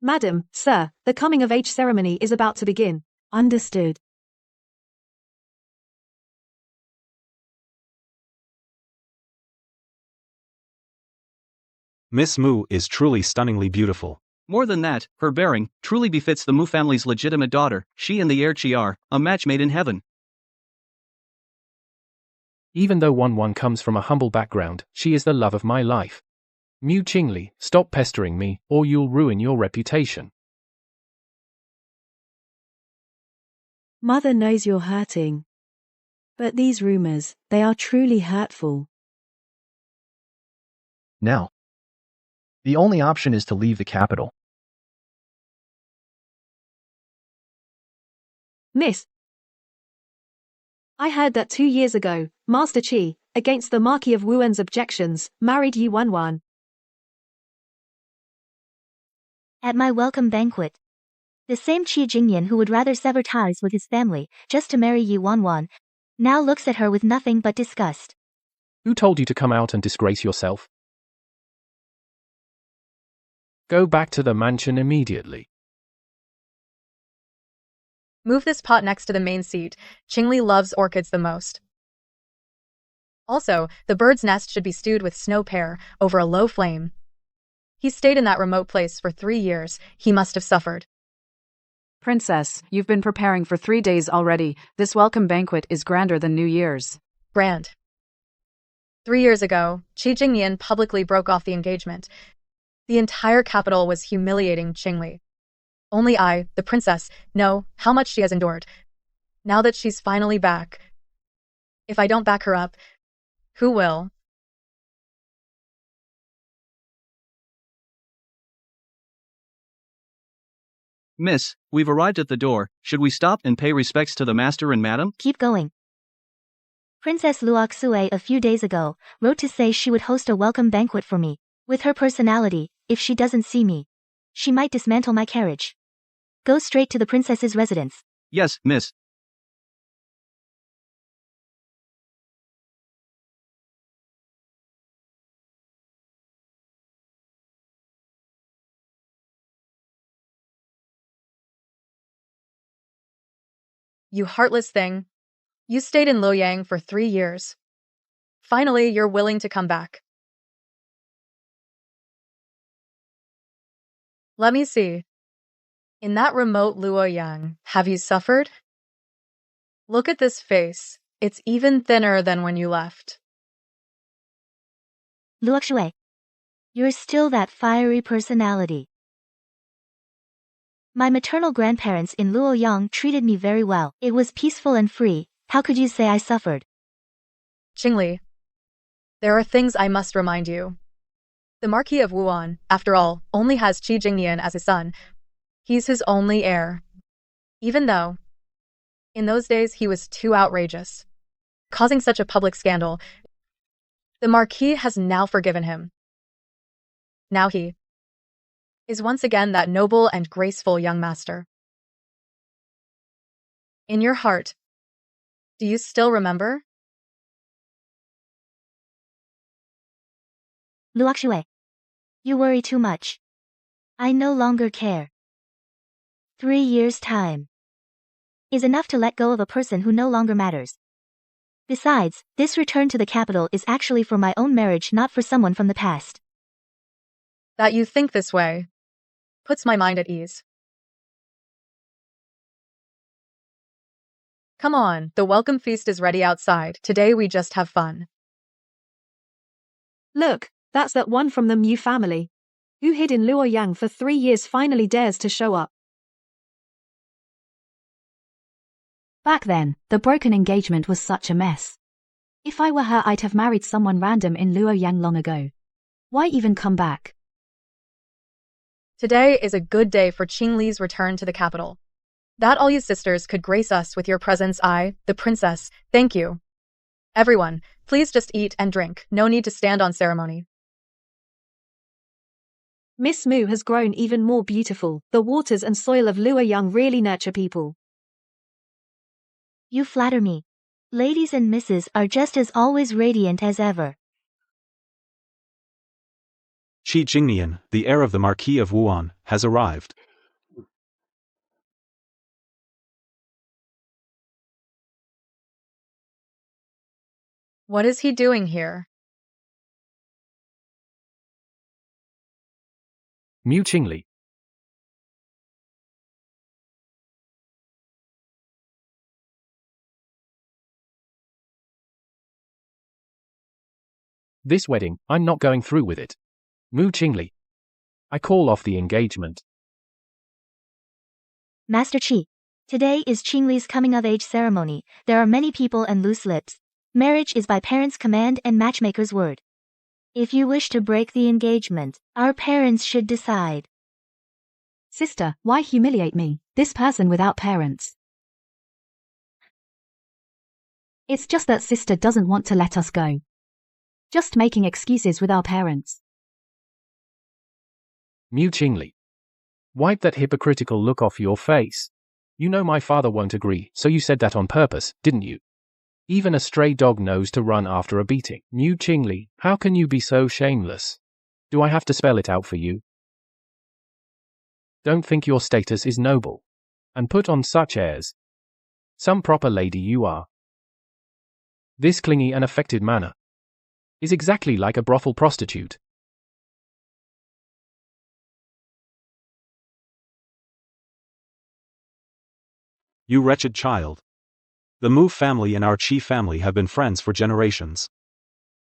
Madam, sir, the coming-of-age ceremony is about to begin. Understood. Miss Mu is truly stunningly beautiful. More than that, her bearing truly befits the Mu family's legitimate daughter. She and the heir Chi are a match made in heaven. Even though Wan comes from a humble background, she is the love of my life. Mu Qingli, stop pestering me, or you'll ruin your reputation. Mother knows you're hurting. But these rumors, they are truly hurtful. Now, the only option is to leave the capital. Miss, I heard that 2 years ago, Master Qi, against the Marquis of Wuan's objections, married Yi Wanwan. At my welcome banquet. The same Qi Jingyan who would rather sever ties with his family, just to marry Yi Wanwan, now looks at her with nothing but disgust. Who told you to come out and disgrace yourself? Go back to the mansion immediately. Move this pot next to the main seat. Qingli loves orchids the most. Also, the bird's nest should be stewed with snow pear over a low flame. He stayed in that remote place for 3 years. He must have suffered. Princess, you've been preparing for 3 days already. This welcome banquet is grander than New Year's. Grand. 3 years ago, Qi Jingyan publicly broke off the engagement. The entire capital was humiliating Qingli. Only I, the princess, know how much she has endured. Now that she's finally back, if I don't back her up, who will? Miss, we've arrived at the door. Should we stop and pay respects to the master and madam? Keep going. Princess Luoxue a few days ago wrote to say she would host a welcome banquet for me. With her personality, if she doesn't see me, she might dismantle my carriage. Go straight to the princess's residence. Yes, miss. You heartless thing. You stayed in Luoyang for 3 years. Finally, you're willing to come back. Let me see. In that remote Luoyang, have you suffered? Look at this face. It's even thinner than when you left. Luoxue, you're still that fiery personality. My maternal grandparents in Luoyang treated me very well. It was peaceful and free. How could you say I suffered? Qingli, there are things I must remind you. The Marquis of Wuan, after all, only has Qi Jingyan as his son. He's his only heir. Even though, in those days, he was too outrageous, causing such a public scandal, the Marquis has now forgiven him. Now he is once again that noble and graceful young master. In your heart, do you still remember? Luoxue, you worry too much. I no longer care. 3 years' time is enough to let go of a person who no longer matters. Besides, this return to the capital is actually for my own marriage, not for someone from the past. That you think this way puts my mind at ease. Come on, the welcome feast is ready outside. Today we just have fun. Look, that's that one from the Mu family, who hid in Luoyang for 3 years, finally dares to show up. Back then, the broken engagement was such a mess. If I were her, I'd have married someone random in Luoyang long ago. Why even come back? Today is a good day for Qingli's return to the capital. That all you sisters could grace us with your presence, I, the princess, thank you. Everyone, please just eat and drink. No need to stand on ceremony. Miss Mu has grown even more beautiful. The waters and soil of Luoyang really nurture people. You flatter me. Ladies and misses are just as always radiant as ever. Qi Jingyan, the heir of the Marquis of Wuan, has arrived. What is he doing here? Mu Qingli. This wedding, I'm not going through with it. Mu Qingli. I call off the engagement. Master Qi. Today is Qingli's coming-of-age ceremony. There are many people and loose lips. Marriage is by parents' command and matchmaker's word. If you wish to break the engagement, our parents should decide. Sister, why humiliate me, this person without parents? It's just that sister doesn't want to let us go. Just making excuses with our parents. Mu Qingli. Wipe that hypocritical look off your face. You know my father won't agree, so you said that on purpose, didn't you? Even a stray dog knows to run after a beating. Mu Qingli, how can you be so shameless? Do I have to spell it out for you? Don't think your status is noble. And put on such airs. Some proper lady you are. This clingy and affected manner is exactly like a brothel prostitute. You wretched child. The Mu family and our Qi family have been friends for generations.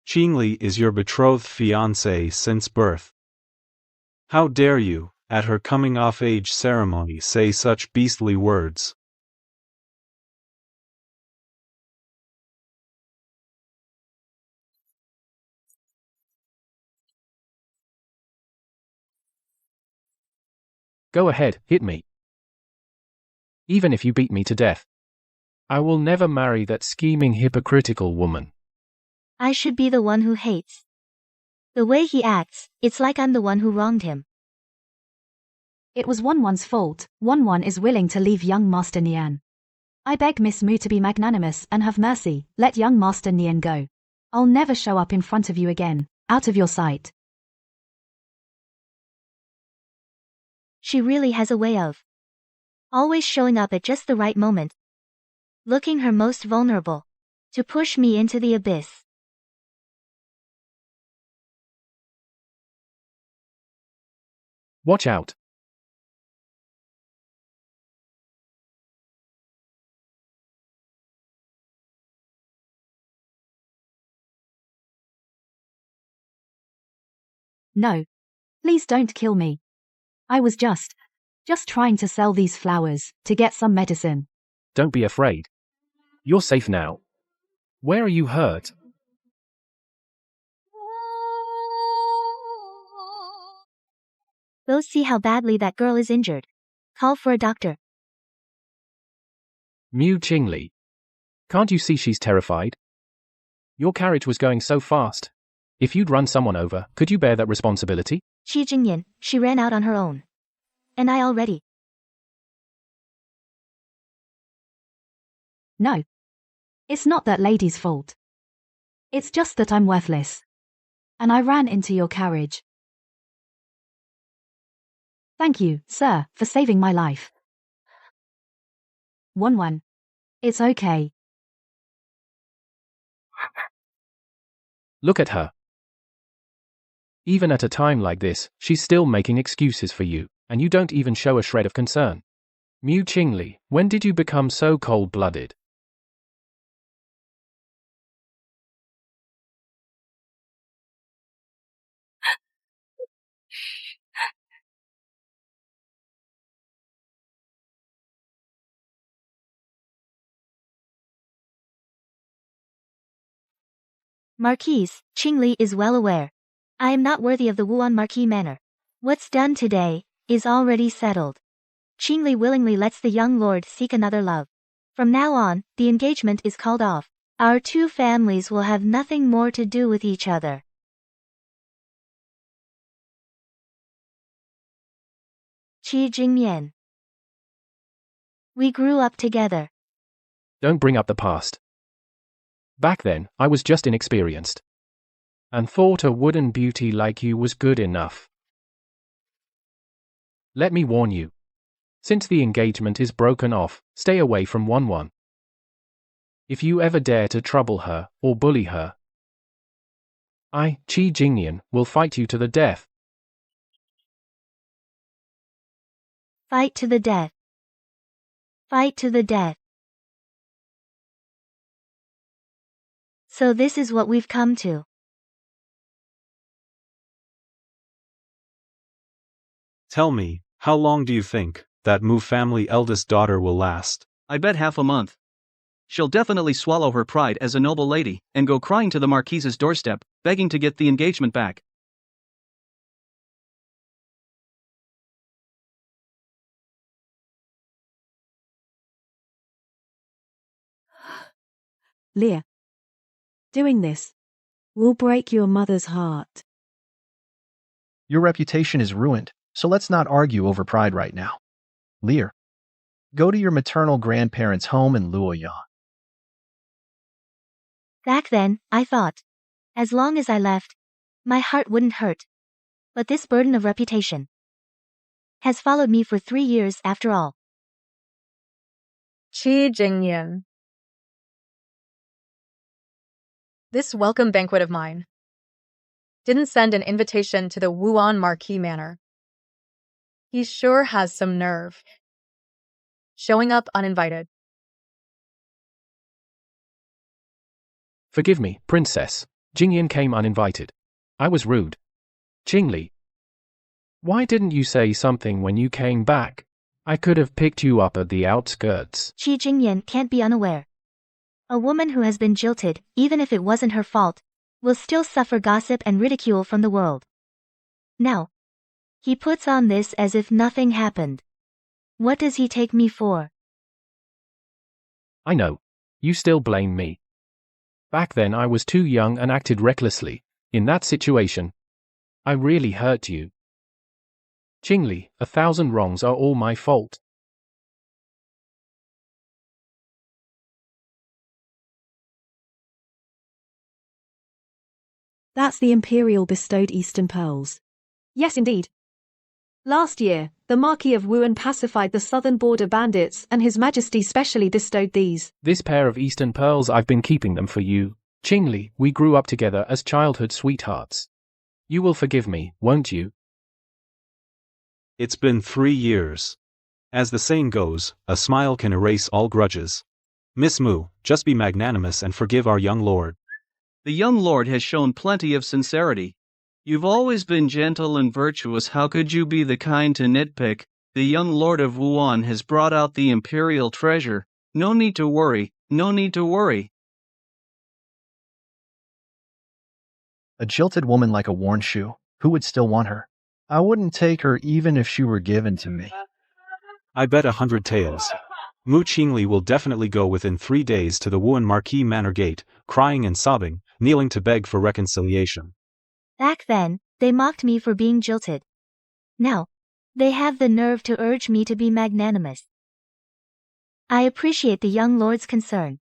Qingli is your betrothed fiancée since birth. How dare you, at her coming-of-age ceremony, say such beastly words? Go ahead, hit me. Even if you beat me to death. I will never marry that scheming hypocritical woman. I should be the one who hates. The way he acts, it's like I'm the one who wronged him. It was Wanwan's fault. Wanwan is willing to leave young Master Nian. I beg Miss Mu to be magnanimous and have mercy. Let young Master Nian go. I'll never show up in front of you again. Out of your sight. She really has a way of always showing up at just the right moment. Looking her most vulnerable. To push me into the abyss. Watch out. No. Please don't kill me. I was just trying to sell these flowers, to get some medicine. Don't be afraid. You're safe now. Where are you hurt? Go see how badly that girl is injured. Call for a doctor. Mu Qingli. Can't you see she's terrified? Your carriage was going so fast. If you'd run someone over, could you bear that responsibility? Qi Jingyan, she ran out on her own. And I already. No. It's not that lady's fault. It's just that I'm worthless. And I ran into your carriage. Thank you, sir, for saving my life. Wanwan. It's okay. Look at her. Even at a time like this, she's still making excuses for you, and you don't even show a shred of concern. Mu Qingli, when did you become so cold-blooded? Marquise, Qingli is well aware. I am not worthy of the Wuan Marquis manner. What's done today is already settled. Qingli willingly lets the young lord seek another love. From now on, the engagement is called off. Our two families will have nothing more to do with each other. Qi Jingmian. We grew up together. Don't bring up the past. Back then, I was just inexperienced. And thought a wooden beauty like you was good enough. Let me warn you. Since the engagement is broken off, stay away from Won. If you ever dare to trouble her or bully her, I, Qi Jingnian, will fight you to the death. Fight to the death. Fight to the death. So this is what we've come to. Tell me, how long do you think that Mu family eldest daughter will last? I bet half a month. She'll definitely swallow her pride as a noble lady and go crying to the Marquise's doorstep, begging to get the engagement back. Leah. Doing this will break your mother's heart. Your reputation is ruined, so let's not argue over pride right now. Lear, go to your maternal grandparents' home in Luoyang. Back then, I thought, as long as I left, my heart wouldn't hurt. But this burden of reputation has followed me for 3 years after all. Qi Jingnian. This welcome banquet of mine didn't send an invitation to the Wuan Marquis Manor. He sure has some nerve. Showing up uninvited. Forgive me, Princess. Jingyan came uninvited. I was rude. Qingli. Why didn't you say something when you came back? I could have picked you up at the outskirts. Qi Jingyan can't be unaware. A woman who has been jilted, even if it wasn't her fault, will still suffer gossip and ridicule from the world. Now, he puts on this as if nothing happened. What does he take me for? I know. You still blame me. Back then I was too young and acted recklessly. In that situation, I really hurt you. Qingli, 1,000 wrongs are all my fault. That's the Imperial bestowed Eastern Pearls. Yes, indeed. Last year, the Marquis of Wuan pacified the southern border bandits, and His Majesty specially bestowed these. This pair of Eastern Pearls, I've been keeping them for you. Qingli, we grew up together as childhood sweethearts. You will forgive me, won't you? It's been 3 years. As the saying goes, a smile can erase all grudges. Miss Mu, just be magnanimous and forgive our young lord. The young lord has shown plenty of sincerity. You've always been gentle and virtuous. How could you be the kind to nitpick? The young lord of Wuan has brought out the imperial treasure. No need to worry, no need to worry. A jilted woman like a worn shoe, who would still want her? I wouldn't take her even if she were given to me. I bet 100 taels. Mu Qingli will definitely go within 3 days to the Wuan Marquis Manor gate, crying and sobbing, kneeling to beg for reconciliation. Back then, they mocked me for being jilted. Now, they have the nerve to urge me to be magnanimous. I appreciate the young lord's concern.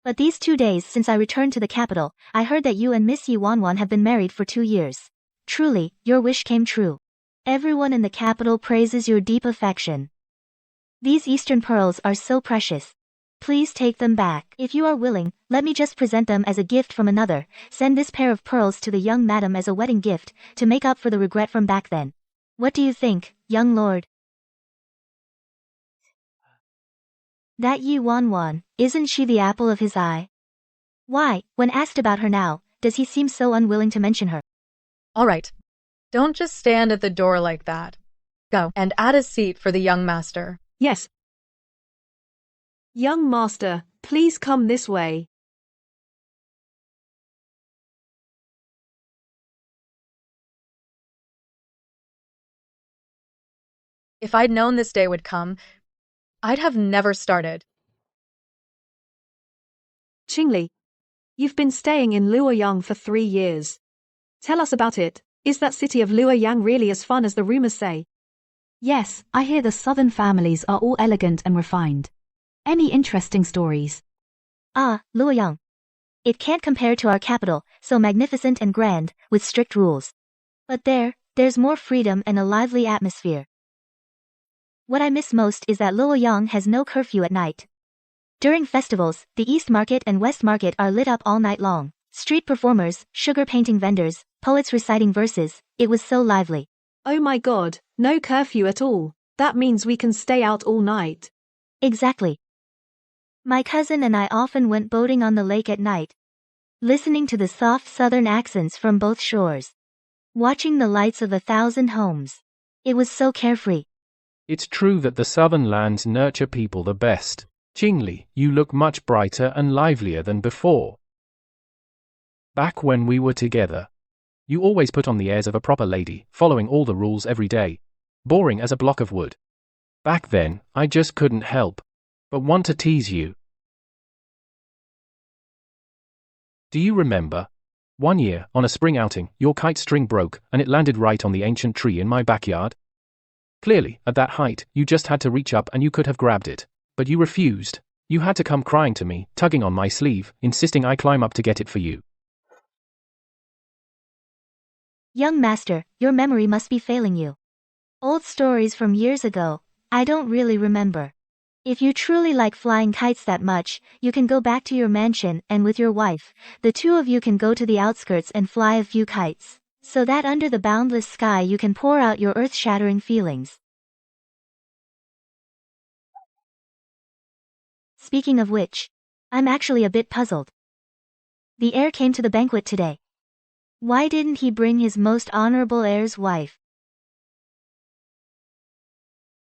But these 2 days since I returned to the capital, I heard that you and Miss Yi Wanwan have been married for 2 years. Truly, your wish came true. Everyone in the capital praises your deep affection. These Eastern pearls are so precious. Please take them back. If you are willing, let me just present them as a gift from another. Send this pair of pearls to the young madam as a wedding gift, to make up for the regret from back then. What do you think, young lord? That Yi Wanwan, isn't she the apple of his eye? Why, when asked about her now, does he seem so unwilling to mention her? All right. Don't just stand at the door like that. Go and add a seat for the young master. Yes. Young master, please come this way. If I'd known this day would come, I'd have never started. Qingli, you've been staying in Luoyang for 3 years. Tell us about it. Is that city of Luoyang really as fun as the rumors say? Yes, I hear the southern families are all elegant and refined. Any interesting stories? Ah, Luoyang. It can't compare to our capital, so magnificent and grand, with strict rules. But there There's more freedom and a lively atmosphere. What I miss most is that Luoyang has no curfew at night. During festivals, the East Market and West Market are lit up all night long. Street performers, sugar painting vendors, poets reciting verses, it was so lively. Oh my god, no curfew at all. That means we can stay out all night. Exactly. My cousin and I often went boating on the lake at night, listening to the soft southern accents from both shores, watching the lights of 1,000 homes. It was so carefree. It's true that the southern lands nurture people the best. Qingli, you look much brighter and livelier than before. Back when we were together, you always put on the airs of a proper lady, following all the rules every day. Boring as a block of wood. Back then, I just couldn't help but want to tease you. Do you remember? One year, on a spring outing, your kite string broke and it landed right on the ancient tree in my backyard. Clearly, at that height, you just had to reach up and you could have grabbed it. But you refused. You had to come crying to me, tugging on my sleeve, insisting I climb up to get it for you. Young master, your memory must be failing you. Old stories from years ago, I don't really remember. If you truly like flying kites that much, you can go back to your mansion and with your wife, the two of you can go to the outskirts and fly a few kites, so that under the boundless sky you can pour out your earth-shattering feelings. Speaking of which, I'm actually a bit puzzled. The heir came to the banquet today. Why didn't he bring his most honorable heir's wife?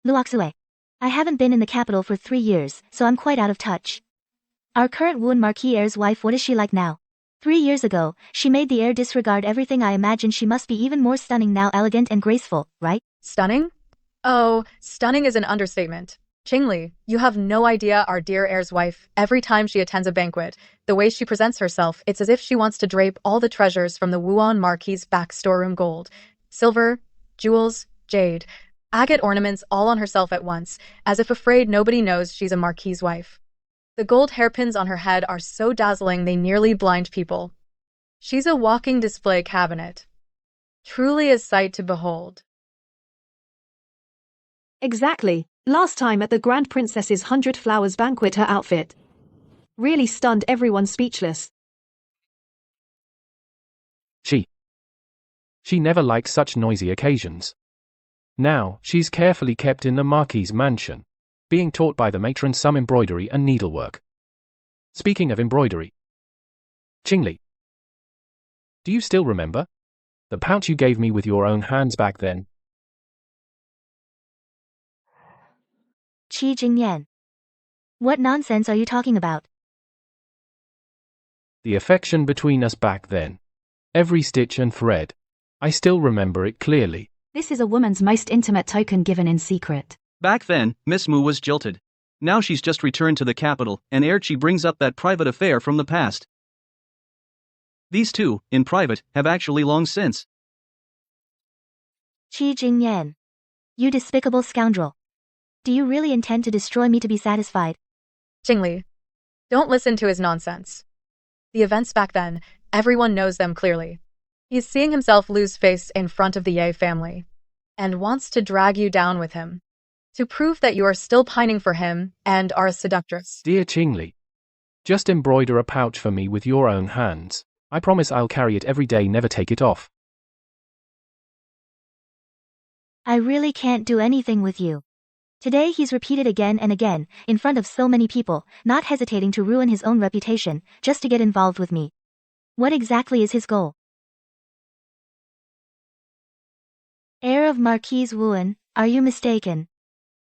Luoxue. I haven't been in the capital for 3 years, so I'm quite out of touch. Our current Wuan Marquis heir's wife, what is she like now? 3 years ago, she made the heir disregard everything. I imagine she must be even more stunning now, elegant and graceful, right? Stunning? Oh, stunning is an understatement. Qingli, you have no idea our dear heir's wife. Every time she attends a banquet, the way she presents herself, it's as if she wants to drape all the treasures from the Wuan Marquis' back storeroom: gold, silver, jewels, jade, agate ornaments all on herself at once, as if afraid nobody knows she's a marquis' wife. The gold hairpins on her head are so dazzling they nearly blind people. She's a walking display cabinet. Truly a sight to behold. Exactly. Last time at the Grand Princess's 100 Flowers banquet, her outfit really stunned everyone speechless. She never liked such noisy occasions. Now, she's carefully kept in the Marquis' mansion, being taught by the matron some embroidery and needlework. Speaking of embroidery, Qingli, do you still remember the pouch you gave me with your own hands back then? Qi Jingyan. What nonsense are you talking about? The affection between us back then. Every stitch and thread. I still remember it clearly. This is a woman's most intimate token given in secret. Back then, Miss Mu was jilted. Now she's just returned to the capital, and Erchi brings up that private affair from the past. These two, in private, have actually long since. Qi Jingyan. You despicable scoundrel. Do you really intend to destroy me to be satisfied? Qingli, don't listen to his nonsense. The events back then, everyone knows them clearly. He's seeing himself lose face in front of the Ye family, and wants to drag you down with him, to prove that you are still pining for him and are a seductress. Dear Qingli, just embroider a pouch for me with your own hands. I promise I'll carry it every day, never take it off. I really can't do anything with you. Today he's repeated again and again, in front of so many people, not hesitating to ruin his own reputation, just to get involved with me. What exactly is his goal? Heir of Marquis Wuan, are you mistaken?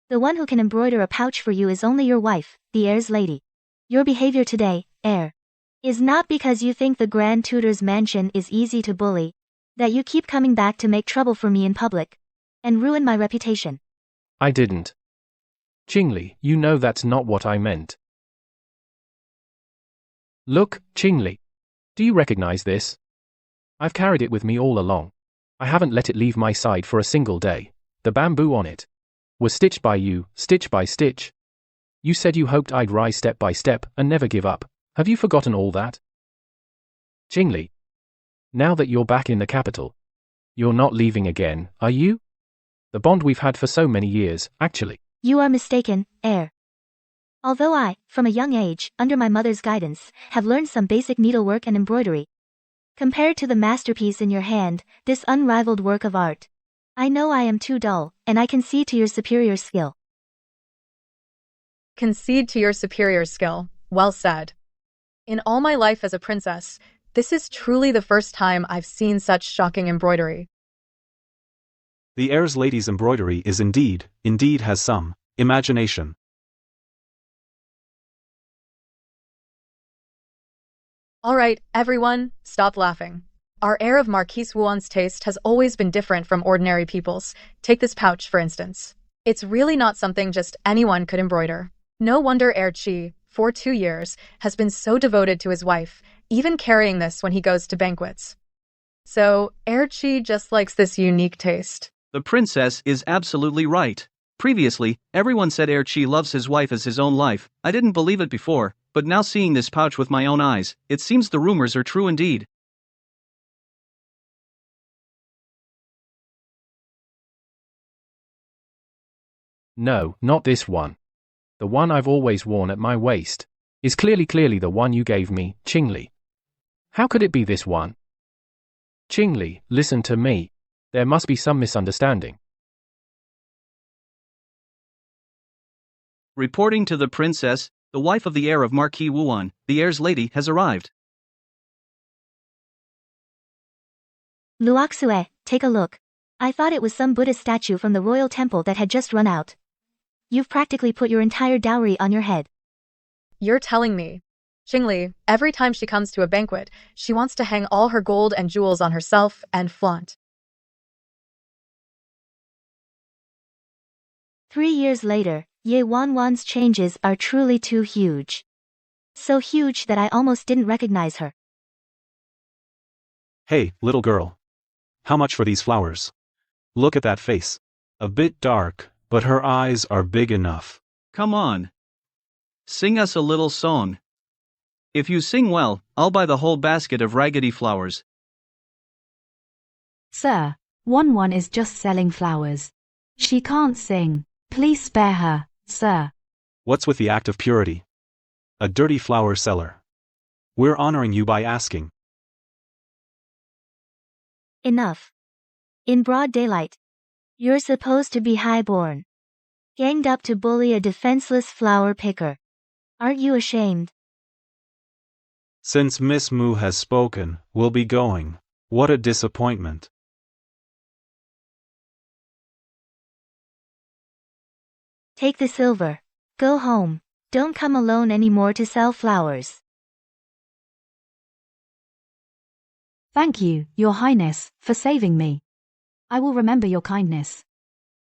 The one who can embroider a pouch for you is only your wife, the heir's lady. Your behavior today, heir, is not because you think the Grand Tutor's mansion is easy to bully, that you keep coming back to make trouble for me in public, and ruin my reputation. I didn't. Qingli, you know that's not what I meant. Look, Qingli. Do you recognize this? I've carried it with me all along. I haven't let it leave my side for a single day. The bamboo on it was stitched by you, stitch by stitch. You said you hoped I'd rise step by step and never give up. Have you forgotten all that? Qingli, now that you're back in the capital, You're not leaving again, are you? The bond we've had for so many years, actually. You are mistaken, heir. Although I, from a young age, under my mother's guidance, have learned some basic needlework and embroidery. Compared to the masterpiece in your hand, this unrivaled work of art, I know I am too dull, and I concede to your superior skill. Concede to your superior skill. Well said. In all my life as a princess, this is truly the first time I've seen such shocking embroidery. The heir's lady's embroidery is indeed has some imagination. All right, everyone, stop laughing. Our heir of Marquise Wuan's taste has always been different from ordinary people's. Take this pouch, for instance. It's really not something just anyone could embroider. No wonder Heir Qi, for 2 years, has been so devoted to his wife, even carrying this when he goes to banquets. So, Heir Qi just likes this unique taste. The princess is absolutely right. Previously, everyone said Heir Qi loves his wife as his own life. I didn't believe it before, but now seeing this pouch with my own eyes, it seems the rumors are true indeed. No, not this one. The one I've always worn at my waist is clearly the one you gave me, Qingli. How could it be this one? Qingli, listen to me. There must be some misunderstanding. Reporting to the princess, the wife of the heir of Marquis Wuan, the heir's lady has arrived. Luoxue, take a look. I thought it was some Buddhist statue from the royal temple that had just run out. You've practically put your entire dowry on your head. You're telling me. Qingli, every time she comes to a banquet, she wants to hang all her gold and jewels on herself and flaunt. 3 years later, Ye Wanwan's changes are truly too huge. So huge that I almost didn't recognize her. Hey, little girl. How much for these flowers? Look at that face. A bit dark, but her eyes are big enough. Come on. Sing us a little song. If you sing well, I'll buy the whole basket of raggedy flowers. Sir, Wanwan is just selling flowers. She can't sing. Please spare her, sir. What's with the act of purity? A dirty flower seller. We're honoring you by asking. Enough. In broad daylight. You're supposed to be highborn. Ganged up to bully a defenseless flower picker. Aren't you ashamed? Since Miss Mu has spoken, we'll be going. What a disappointment. Take the silver. Go home. Don't come alone anymore to sell flowers. Thank you, Your Highness, for saving me. I will remember your kindness.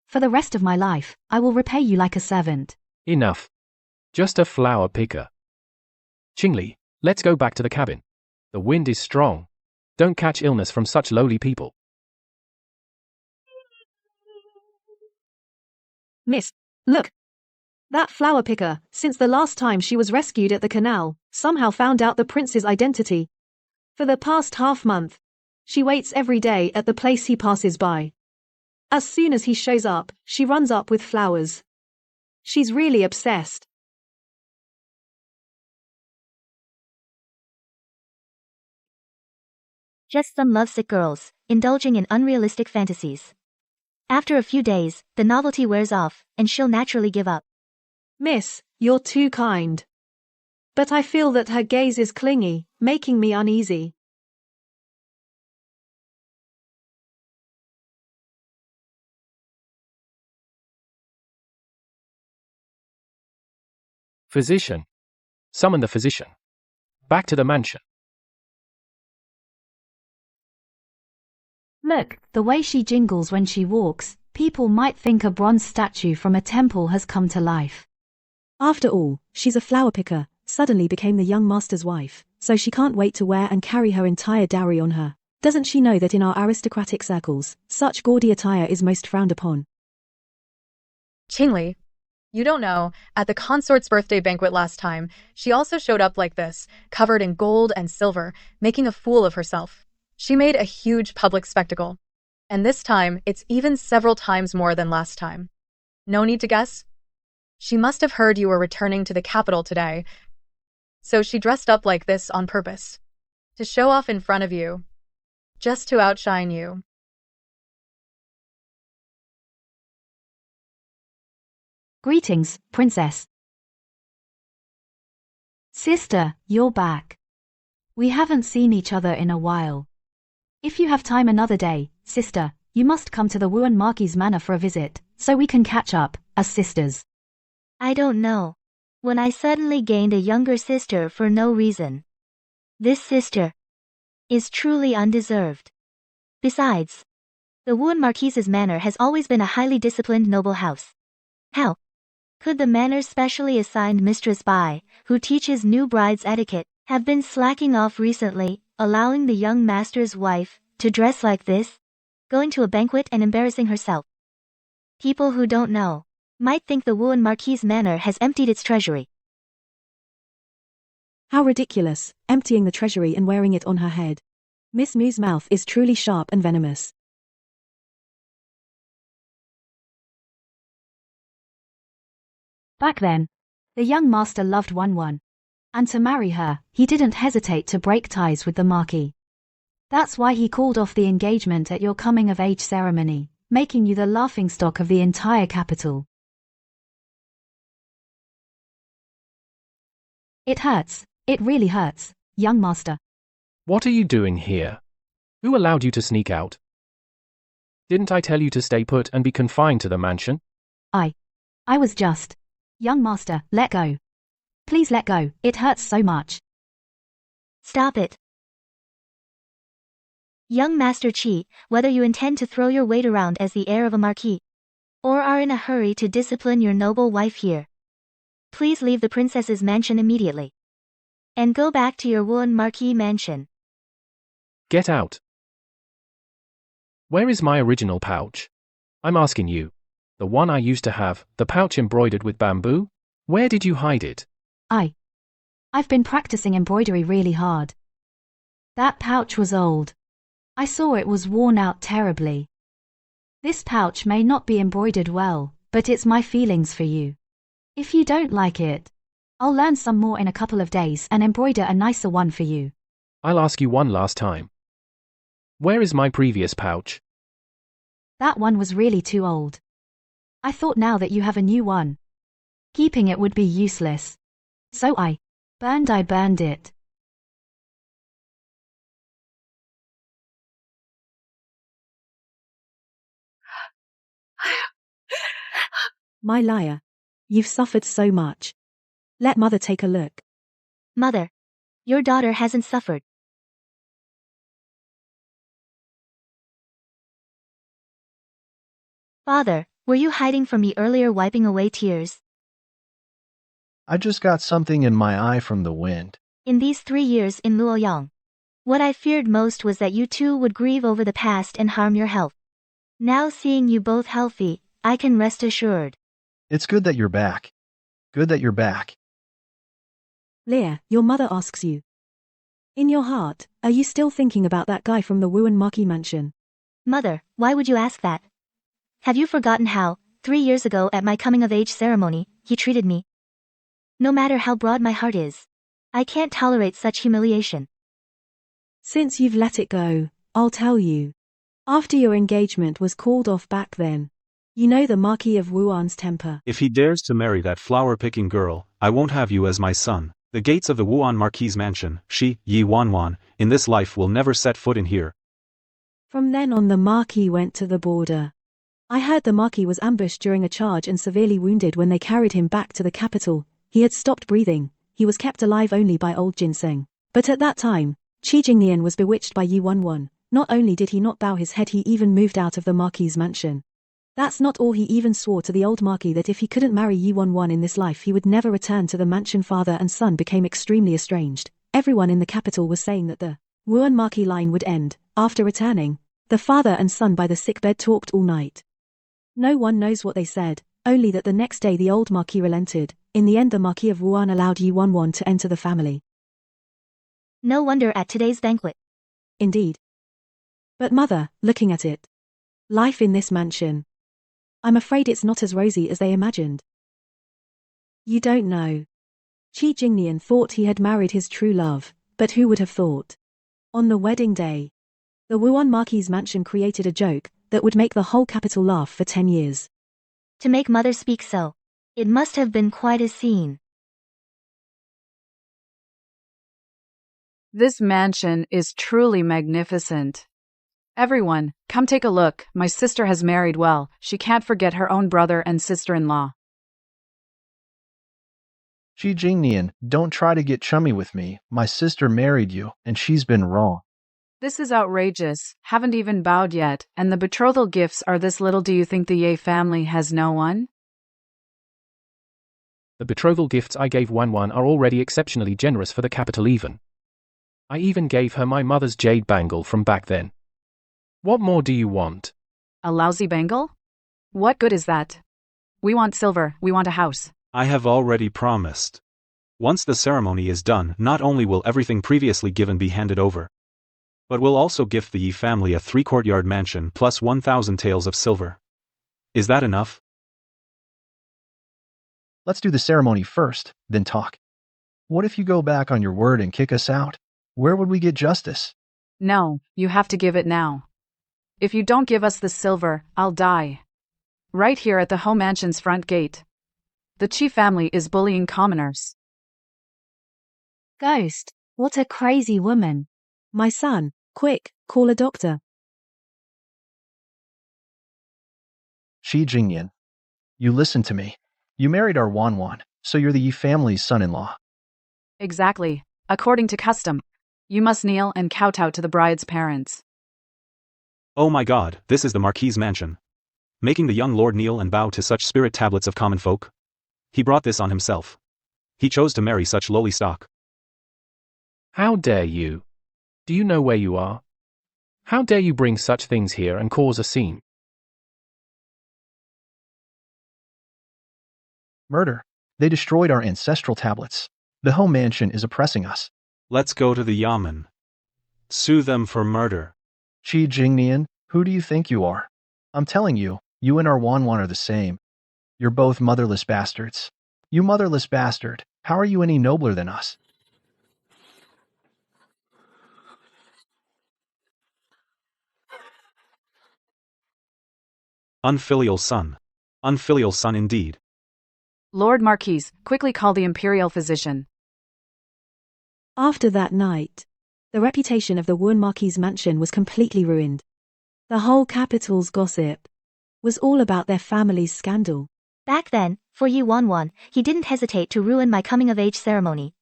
For the rest of my life, I will repay you like a servant. Enough. Just a flower picker. Qingli, let's go back to the cabin. The wind is strong. Don't catch illness from such lowly people. Miss, look. That flower picker, since the last time she was rescued at the canal, somehow found out the prince's identity. For the past half-month, she waits every day at the place he passes by. As soon as he shows up, she runs up with flowers. She's really obsessed. Just some lovesick girls, indulging in unrealistic fantasies. After a few days, the novelty wears off, and she'll naturally give up. Miss, you're too kind. But I feel that her gaze is clingy, making me uneasy. Physician. Summon the physician. Back to the mansion. Look, the way she jingles when she walks, people might think a bronze statue from a temple has come to life. After all, she's a flower picker, suddenly became the young master's wife, so she can't wait to wear and carry her entire dowry on her. Doesn't she know that in our aristocratic circles, such gaudy attire is most frowned upon? Qingli, you don't know, at the consort's birthday banquet last time, she also showed up like this, covered in gold and silver, making a fool of herself. She made a huge public spectacle. And this time, it's even several times more than last time. No need to guess? She must have heard you were returning to the capital today, so she dressed up like this on purpose. To show off in front of you. Just to outshine you. Greetings, Princess. Sister, you're back. We haven't seen each other in a while. If you have time another day, sister, you must come to the Wuan Marquis Manor for a visit, so we can catch up, as sisters. I don't know. When I suddenly gained a younger sister for no reason. This sister is truly undeserved. Besides, the Wuan Marquis's manor has always been a highly disciplined noble house. How could the manor's specially assigned Mistress Bai, who teaches new brides etiquette, have been slacking off recently, allowing the young master's wife to dress like this, going to a banquet and embarrassing herself? People who don't know might think the Wuan Marquis Manor has emptied its treasury. How ridiculous, emptying the treasury and wearing it on her head. Miss Mu's mouth is truly sharp and venomous. Back then, the young master loved Wan, and to marry her, he didn't hesitate to break ties with the Marquis. That's why he called off the engagement at your coming-of-age ceremony, making you the laughingstock of the entire capital. It hurts, it really hurts, young master. What are you doing here? Who allowed you to sneak out? Didn't I tell you to stay put and be confined to the mansion? I was just... Young master, let go. Please let go, it hurts so much. Stop it. Young Master Qi, whether you intend to throw your weight around as the heir of a marquis, or are in a hurry to discipline your noble wife here, please leave the princess's mansion immediately. And go back to your Wuan Marquis mansion. Get out. Where is my original pouch? I'm asking you. The one I used to have, the pouch embroidered with bamboo? Where did you hide it? I've been practicing embroidery really hard. That pouch was old. I saw it was worn out terribly. This pouch may not be embroidered well, but it's my feelings for you. If you don't like it, I'll learn some more in a couple of days and embroider a nicer one for you. I'll ask you one last time. Where is my previous pouch? That one was really too old. I thought now that you have a new one, keeping it would be useless. So I burned it. My liar. You've suffered so much. Let mother take a look. Mother, your daughter hasn't suffered. Father, were you hiding from me earlier, wiping away tears? I just got something in my eye from the wind. In these 3 years in Luoyang, what I feared most was that you two would grieve over the past and harm your health. Now seeing you both healthy, I can rest assured. It's good that you're back. Good that you're back. Leah, your mother asks you. In your heart, are you still thinking about that guy from the Wuan Marquis mansion? Mother, why would you ask that? Have you forgotten how, 3 years ago at my coming-of-age ceremony, he treated me? No matter how broad my heart is, I can't tolerate such humiliation. Since you've let it go, I'll tell you. After your engagement was called off back then, you know the Marquis of Wuan's temper. If he dares to marry that flower-picking girl, I won't have you as my son. The gates of the Wuan Marquis mansion, Yi Wanwan, in this life will never set foot in here. From then on the Marquis went to the border. I heard the Marquis was ambushed during a charge and severely wounded when they carried him back to the capital. He had stopped breathing. He was kept alive only by old ginseng. But at that time, Qi Jingnian was bewitched by Yi Wanwan. Not only did he not bow his head, he even moved out of the Marquis's mansion. That's not all, he even swore to the old Marquis that if he couldn't marry Yi Wanwan in this life he would never return to the mansion. Father and son became extremely estranged. Everyone in the capital was saying that the Wuan Marquis line would end. After returning, the father and son by the sickbed talked all night. No one knows what they said, only that the next day the old Marquis relented. In the end the Marquis of Wuan allowed Yi Wanwan to enter the family. No wonder at today's banquet. Indeed. But mother, looking at it, Life in this mansion. I'm afraid it's not as rosy as they imagined. You don't know. Qi Jingnian thought he had married his true love, but who would have thought? On the wedding day, the Wuan Marquis mansion created a joke that would make the whole capital laugh for 10 years. To make mother speak so. It must have been quite a scene. This mansion is truly magnificent. Everyone, come take a look. My sister has married well. She can't forget her own brother and sister-in-law. Qi Jingnian, don't try to get chummy with me. My sister married you, and she's been wrong. This is outrageous. Haven't even bowed yet, and the betrothal gifts are this little. Do you think the Ye family has no one? The betrothal gifts I gave Wan are already exceptionally generous for the capital even. I even gave her my mother's jade bangle from back then. What more do you want? A lousy bangle? What good is that? We want silver, we want a house. I have already promised. Once the ceremony is done, not only will everything previously given be handed over, but we'll also gift the Yi family a 3-courtyard mansion plus 1,000 taels of silver. Is that enough? Let's do the ceremony first, then talk. What if you go back on your word and kick us out? Where would we get justice? No, you have to give it now. If you don't give us the silver, I'll die. Right here at the home mansion's front gate. The Qi family is bullying commoners. Ghost, what a crazy woman. My son, quick, call a doctor. Qi Jingnian, you listen to me. You married our Wan, so you're the Yi family's son-in-law. Exactly. According to custom, you must kneel and kowtow to the bride's parents. Oh my god, this is the Marquis' mansion. Making the young lord kneel and bow to such spirit tablets of common folk? He brought this on himself. He chose to marry such lowly stock. How dare you? Do you know where you are? How dare you bring such things here and cause a scene? Murder. They destroyed our ancestral tablets. The home mansion is oppressing us. Let's go to the Yamen. Sue them for murder. Qi Jingnian, who do you think you are? I'm telling you, you and our Wan are the same. You're both motherless bastards. You motherless bastard, how are you any nobler than us? Unfilial son. Unfilial son indeed. Lord Marquis, quickly call the imperial physician. After that night, the reputation of the Wuan Marquis mansion was completely ruined. The whole capital's gossip was all about their family's scandal. Back then, for Yi Wan, he didn't hesitate to ruin my coming-of-age ceremony.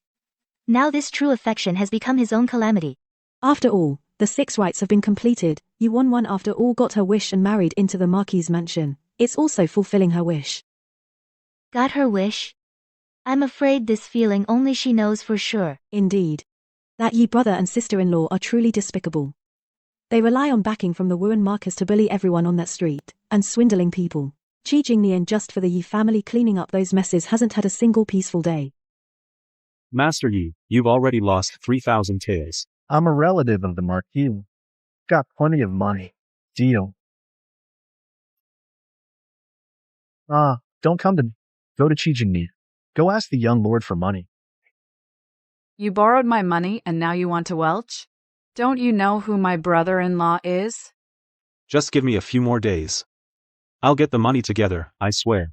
Now this true affection has become his own calamity. After all, the 6 rites have been completed. Yi Wan after all got her wish and married into the Marquis mansion. It's also fulfilling her wish. Got her wish? I'm afraid this feeling only she knows for sure. Indeed. That Yi brother and sister-in-law are truly despicable. They rely on backing from the Wuan Marquis to bully everyone on that street, and swindling people. Qi Jingnian just for the Yi family cleaning up those messes hasn't had a single peaceful day. Master Yi, you've already lost 3,000 taels. I'm a relative of the Marquis. Got plenty of money. Deal. Don't come to me. Go to Qi Jingnian. Go ask the young lord for money. You borrowed my money and now you want to welch? Don't you know who my brother-in-law is? Just give me a few more days. I'll get the money together, I swear.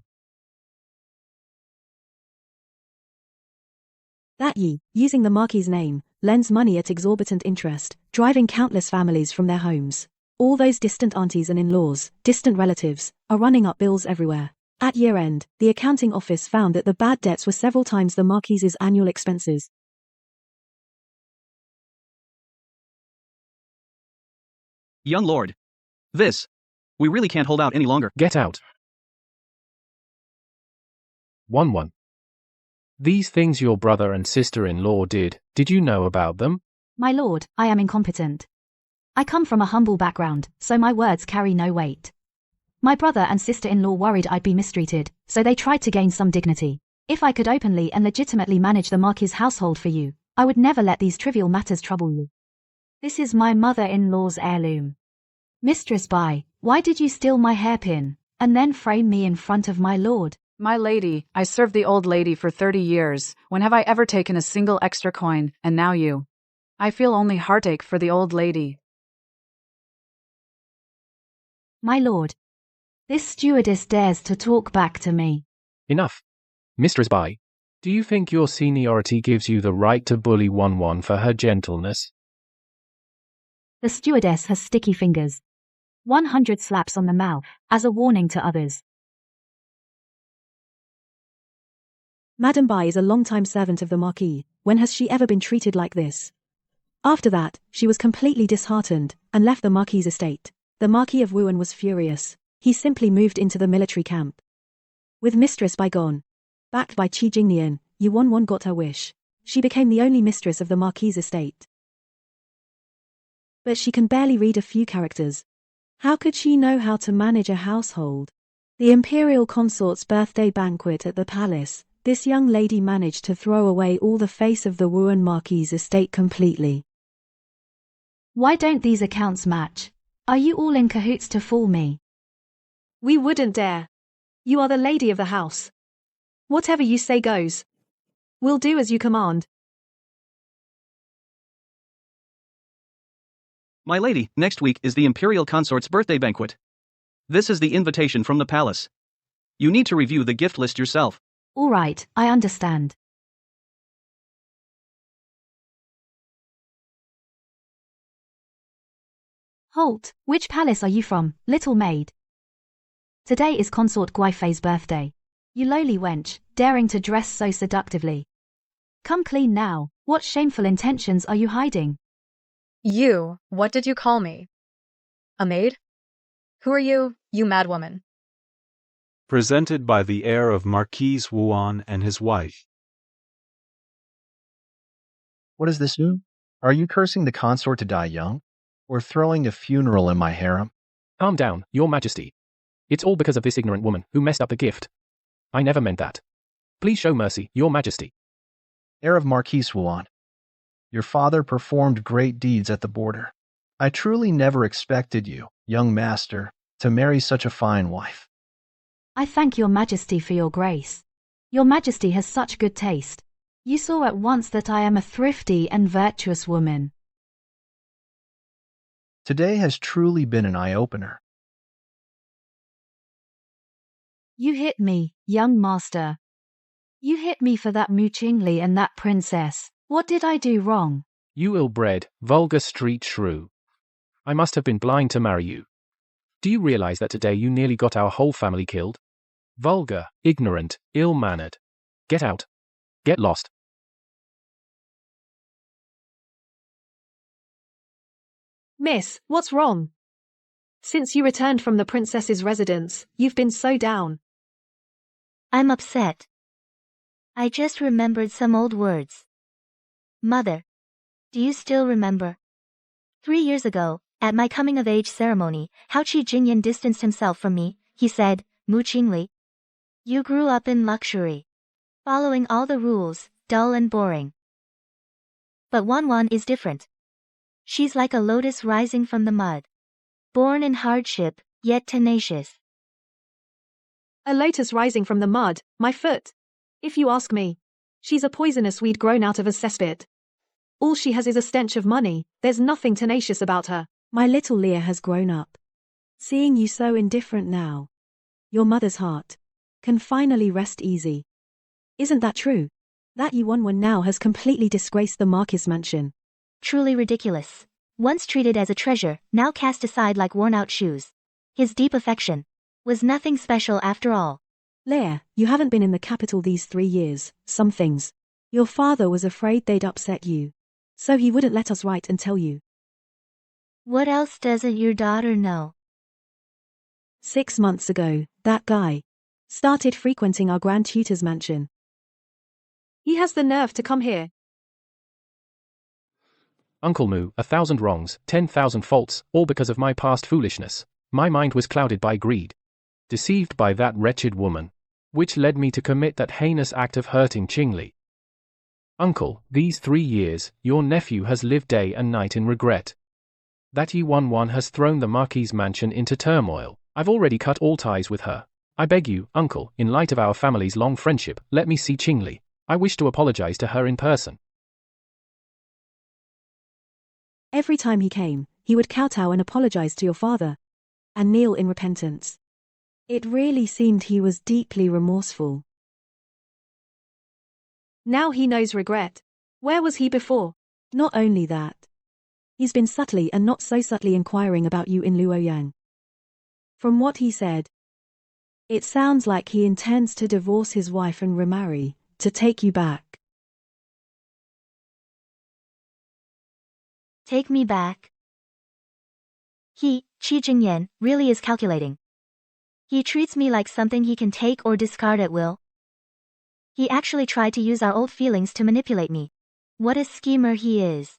That Yi, using the Marquis' name, lends money at exorbitant interest, driving countless families from their homes. All those distant aunties and in-laws, distant relatives, are running up bills everywhere. At year-end, the accounting office found that the bad debts were several times the Marquis' annual expenses. Young lord. We really can't hold out any longer. Get out. Wan. These things your brother and sister-in-law did you know about them? My lord, I am incompetent. I come from a humble background, so my words carry no weight. My brother and sister-in-law worried I'd be mistreated, so they tried to gain some dignity. If I could openly and legitimately manage the Marquis' household for you, I would never let these trivial matters trouble you. This is my mother-in-law's heirloom. Mistress Bai, why did you steal my hairpin, and then frame me in front of my lord? My lady, I served the old lady for 30 years. When have I ever taken a single extra coin, and now you? I feel only heartache for the old lady. My lord, this stewardess dares to talk back to me. Enough. Mistress Bai, do you think your seniority gives you the right to bully Won for her gentleness? The stewardess has sticky fingers. 100 slaps on the mouth, as a warning to others. Madame Bai is a long-time servant of the Marquis. When has she ever been treated like this? After that, she was completely disheartened, and left the Marquis's estate. The Marquis of Wuhan was furious. He simply moved into the military camp. With Mistress Bai gone, backed by Qi Jingnian, Yu Wanwan got her wish. She became the only mistress of the Marquis's estate. But she can barely read a few characters. How could she know how to manage a household? The imperial consort's birthday banquet at the palace, this young lady managed to throw away all the face of the Wuhan Marquis's estate completely. Why don't these accounts match? Are you all in cahoots to fool me? We wouldn't dare. You are the lady of the house. Whatever you say goes. We'll do as you command. My lady, next week is the Imperial Consort's birthday banquet. This is the invitation from the palace. You need to review the gift list yourself. All right, I understand. Halt, which palace are you from, little maid? Today is Consort Guifei's birthday. You lowly wench, daring to dress so seductively. Come clean now, what shameful intentions are you hiding? You, what did you call me? A maid? Who are you, you madwoman? Presented by the heir of Marquis Wuan and his wife. What is this new? Are you cursing the consort to die young? Or throwing a funeral in my harem? Calm down, Your Majesty. It's all because of this ignorant woman who messed up the gift. I never meant that. Please show mercy, Your Majesty. Heir of Marquis Wuan, your father performed great deeds at the border. I truly never expected you, young master, to marry such a fine wife. I thank Your Majesty for your grace. Your Majesty has such good taste. You saw at once that I am a thrifty and virtuous woman. Today has truly been an eye-opener. You hit me, young master. You hit me for that Mu Qingli and that princess. What did I do wrong? You ill-bred, vulgar street shrew. I must have been blind to marry you. Do you realize that today you nearly got our whole family killed? Vulgar, ignorant, ill-mannered. Get out. Get lost. Miss, what's wrong? Since you returned from the princess's residence, you've been so down. I'm upset. I just remembered some old words. Mother, do you still remember? 3 years ago, at my coming-of-age ceremony, how Qi Jingyan distanced himself from me. He said, Mu Qingli, you grew up in luxury, following all the rules, dull and boring. But Wanwan is different. She's like a lotus rising from the mud, born in hardship, yet tenacious. A lotus rising from the mud, my foot. If you ask me, she's a poisonous weed grown out of a cesspit. All she has is a stench of money. There's nothing tenacious about her. My little Leah has grown up. Seeing you so indifferent now, your mother's heart can finally rest easy. Isn't that true? That Yuanwen now has completely disgraced the Marquis mansion. Truly ridiculous. Once treated as a treasure, now cast aside like worn-out shoes. His deep affection was nothing special after all. Leah, you haven't been in the capital these 3 years. Some things. Your father was afraid they'd upset you, so he wouldn't let us write and tell you. What else doesn't your daughter know? 6 months ago, that guy started frequenting our grand tutor's mansion. He has the nerve to come here. Uncle Mu, 1,000 wrongs, 10,000 faults, all because of my past foolishness. My mind was clouded by greed, deceived by that wretched woman, which led me to commit that heinous act of hurting Qingli. Uncle, these 3 years, your nephew has lived day and night in regret. That Yuan has thrown the Marquis's mansion into turmoil. I've already cut all ties with her. I beg you, uncle, in light of our family's long friendship, let me see Qingli. I wish to apologize to her in person. Every time he came, he would kowtow and apologize to your father, and kneel in repentance. It really seemed he was deeply remorseful. Now he knows regret. Where was he before? Not only that, he's been subtly and not so subtly inquiring about you in Luoyang. From what he said, it sounds like he intends to divorce his wife and remarry, to take you back. Take me back? He, Qi Jingyan, really is calculating. He treats me like something he can take or discard at will. He actually tried to use our old feelings to manipulate me. What a schemer he is.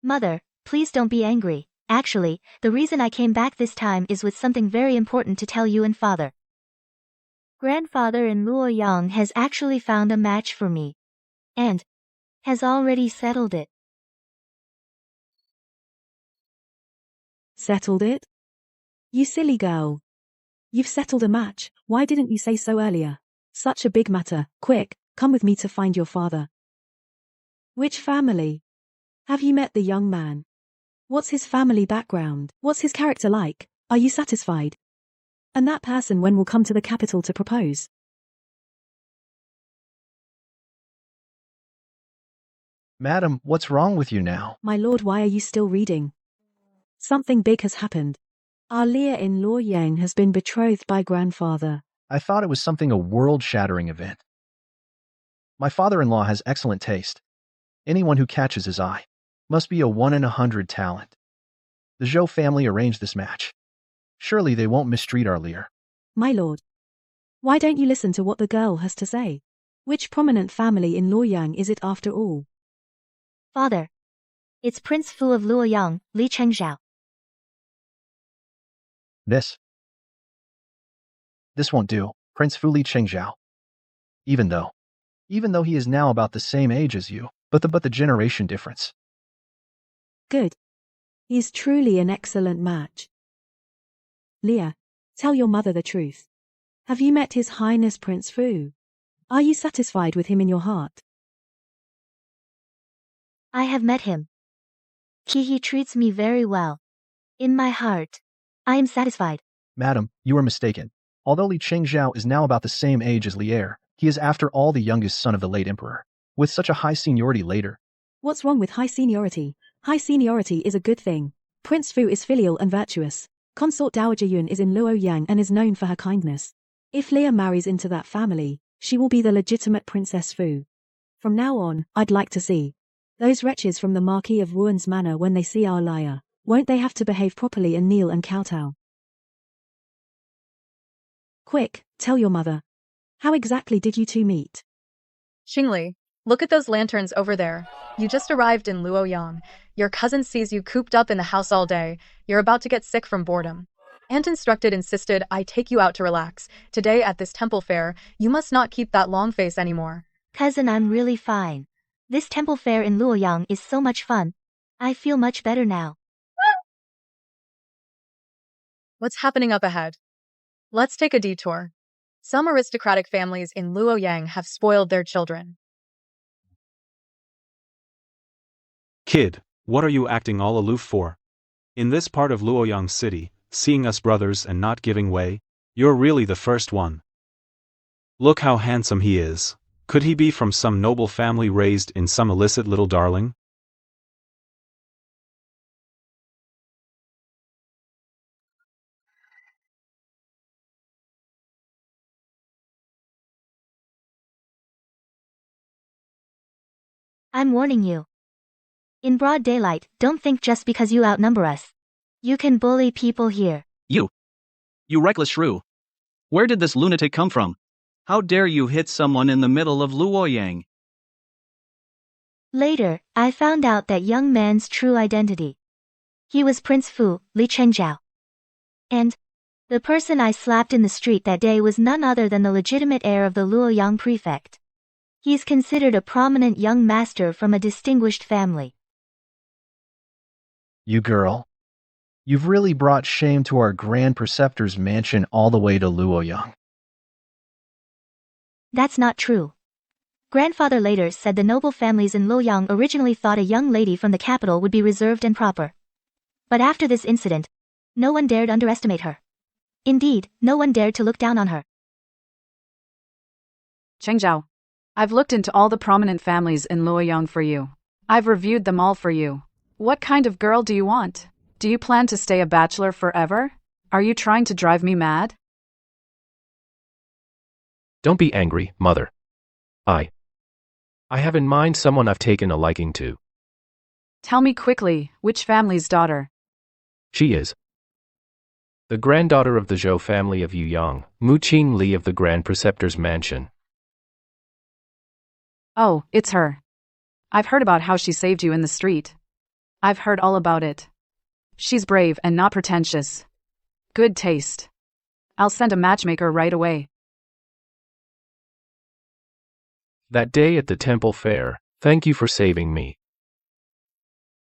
Mother, please don't be angry. Actually, the reason I came back this time is with something very important to tell you and father. Grandfather in Luoyang has actually found a match for me. And has already settled it. Settled it? You silly girl. You've settled a match, why didn't you say so earlier? Such a big matter, quick, come with me to find your father. Which family? Have you met the young man? What's his family background? What's his character like? Are you satisfied? And that person when will come to the capital to propose? Madam, what's wrong with you now? My lord, why are you still reading? Something big has happened. Our Leah in Luoyang has been betrothed by grandfather. I thought it was something a world-shattering event. My father-in-law has excellent taste. Anyone who catches his eye must be a 1 in 100 talent. The Zhou family arranged this match. Surely they won't mistreat our Lear. My lord, why don't you listen to what the girl has to say? Which prominent family in Luoyang is it after all? Father. It's Prince Fu of Luoyang, Li Chengzhao. This won't do, Prince Fu Li Chengzhao. Even though he is now about the same age as you, but the generation difference. Good. He's truly an excellent match. Leah, tell your mother the truth. Have you met His Highness Prince Fu? Are you satisfied with him in your heart? I have met him. He treats me very well. In my heart, I am satisfied. Madam, you are mistaken. Although Li Chengzhao is now about the same age as Lier, he is after all the youngest son of the late emperor, with such a high seniority later. What's wrong with high seniority? High seniority is a good thing. Prince Fu is filial and virtuous. Consort Dowager Yun is in Luoyang and is known for her kindness. If Leah marries into that family, she will be the legitimate Princess Fu. From now on, I'd like to see those wretches from the Marquis of Wuan's manor when they see our Leia. Won't they have to behave properly and kneel and kowtow? Quick, tell your mother. How exactly did you two meet? Qingli, look at those lanterns over there. You just arrived in Luoyang. Your cousin sees you cooped up in the house all day. You're about to get sick from boredom. Aunt insisted I take you out to relax. Today at this temple fair, you must not keep that long face anymore. Cousin, I'm really fine. This temple fair in Luoyang is so much fun. I feel much better now. What's happening up ahead? Let's take a detour. Some aristocratic families in Luoyang have spoiled their children. Kid, what are you acting all aloof for? In this part of Luoyang City, seeing us brothers and not giving way, you're really the first one. Look how handsome he is. Could he be from some noble family raised in some illicit little darling? I'm warning you. In broad daylight, don't think just because you outnumber us. You can bully people here. You reckless shrew. Where did this lunatic come from? How dare you hit someone in the middle of Luoyang? Later, I found out that young man's true identity. He was Prince Fu, Li Chengzhao. And the person I slapped in the street that day was none other than the legitimate heir of the Luoyang prefect. He's considered a prominent young master from a distinguished family. You girl. You've really brought shame to our Grand Preceptor's mansion all the way to Luoyang. That's not true. Grandfather later said the noble families in Luoyang originally thought a young lady from the capital would be reserved and proper. But after this incident, no one dared underestimate her. Indeed, no one dared to look down on her. Chengzhao, I've looked into all the prominent families in Luoyang for you. I've reviewed them all for you. What kind of girl do you want? Do you plan to stay a bachelor forever? Are you trying to drive me mad? Don't be angry, Mother. I have in mind someone I've taken a liking to. Tell me quickly, which family's daughter? She is the granddaughter of the Zhou family of Yuyang, Mu Qingli of the Grand Preceptor's mansion. Oh, it's her. I've heard about how she saved you in the street. I've heard all about it. She's brave and not pretentious. Good taste. I'll send a matchmaker right away. That day at the temple fair, thank you for saving me.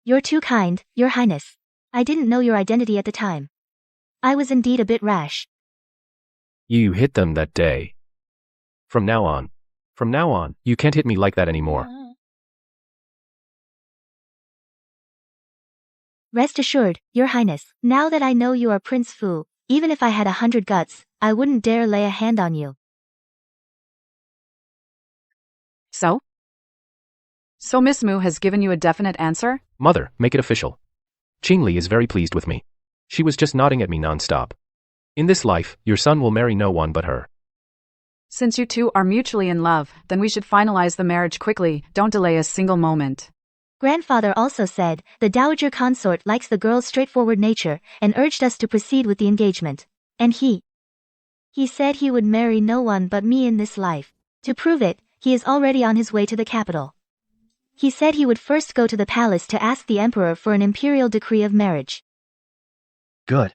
You're too kind, Your Highness. I didn't know your identity at the time. I was indeed a bit rash. You hit them that day. From now on, you can't hit me like that anymore. Rest assured, Your Highness, now that I know you are Prince Fu, even if I had 100 guts, I wouldn't dare lay a hand on you. So Miss Mu has given you a definite answer? Mother, make it official. Qingli is very pleased with me. She was just nodding at me non-stop. In this life, your son will marry no one but her. Since you two are mutually in love, then we should finalize the marriage quickly, don't delay a single moment. Grandfather also said, the dowager consort likes the girl's straightforward nature, and urged us to proceed with the engagement. And he said he would marry no one but me in this life. To prove it, he is already on his way to the capital. He said he would first go to the palace to ask the emperor for an imperial decree of marriage. Good.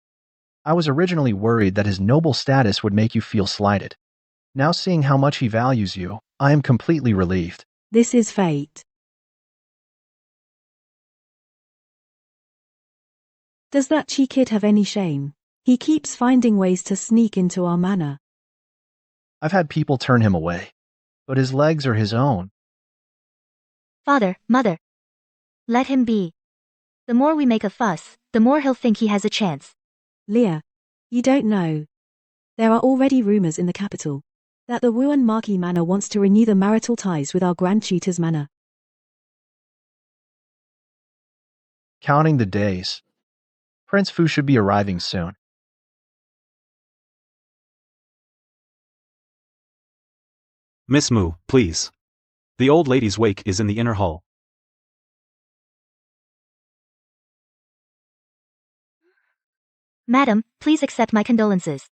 I was originally worried that his noble status would make you feel slighted. Now seeing how much he values you, I am completely relieved. This is fate. Does that Chi kid have any shame? He keeps finding ways to sneak into our manor. I've had people turn him away, but his legs are his own. Father, Mother. Let him be. The more we make a fuss, the more he'll think he has a chance. Leah, you don't know. There are already rumors in the capital that the Wuan Marquis Manor wants to renew the marital ties with our Grand Tutor's manor. Counting the days. Prince Fu should be arriving soon. Miss Mu, please. The old lady's wake is in the inner hall. Madam, please accept my condolences.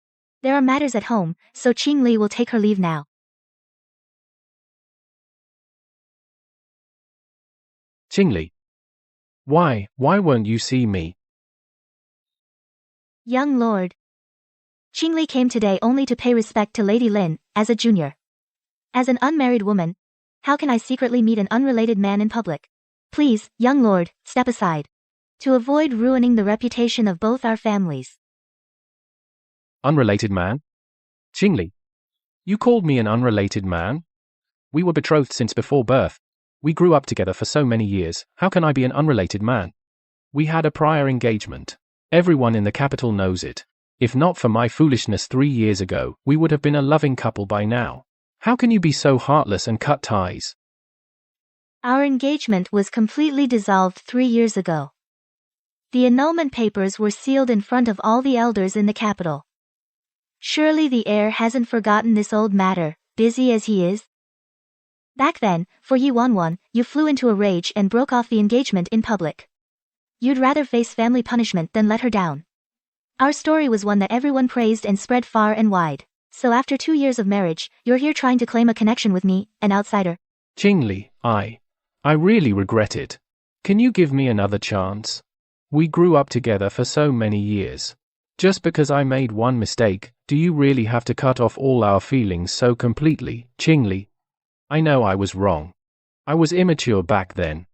There are matters at home, so Qingli will take her leave now. Qingli. Why won't you see me? Young lord. Qingli came today only to pay respect to Lady Lin, as a junior. As an unmarried woman, how can I secretly meet an unrelated man in public? Please, young lord, step aside. To avoid ruining the reputation of both our families. Unrelated man? Qingli. You called me an unrelated man? We were betrothed since before birth. We grew up together for so many years, how can I be an unrelated man? We had a prior engagement. Everyone in the capital knows it. If not for my foolishness 3 years ago, we would have been a loving couple by now. How can you be so heartless and cut ties? Our engagement was completely dissolved 3 years ago. The annulment papers were sealed in front of all the elders in the capital. Surely the heir hasn't forgotten this old matter, busy as he is. Back then, for Yi Wanwan, you flew into a rage and broke off the engagement in public. You'd rather face family punishment than let her down. Our story was one that everyone praised and spread far and wide. So after 2 years of marriage, you're here trying to claim a connection with me, an outsider. Qingli, I really regret it. Can you give me another chance? We grew up together for so many years. Just because I made one mistake, do you really have to cut off all our feelings so completely, Qingli? I know I was wrong. I was immature back then.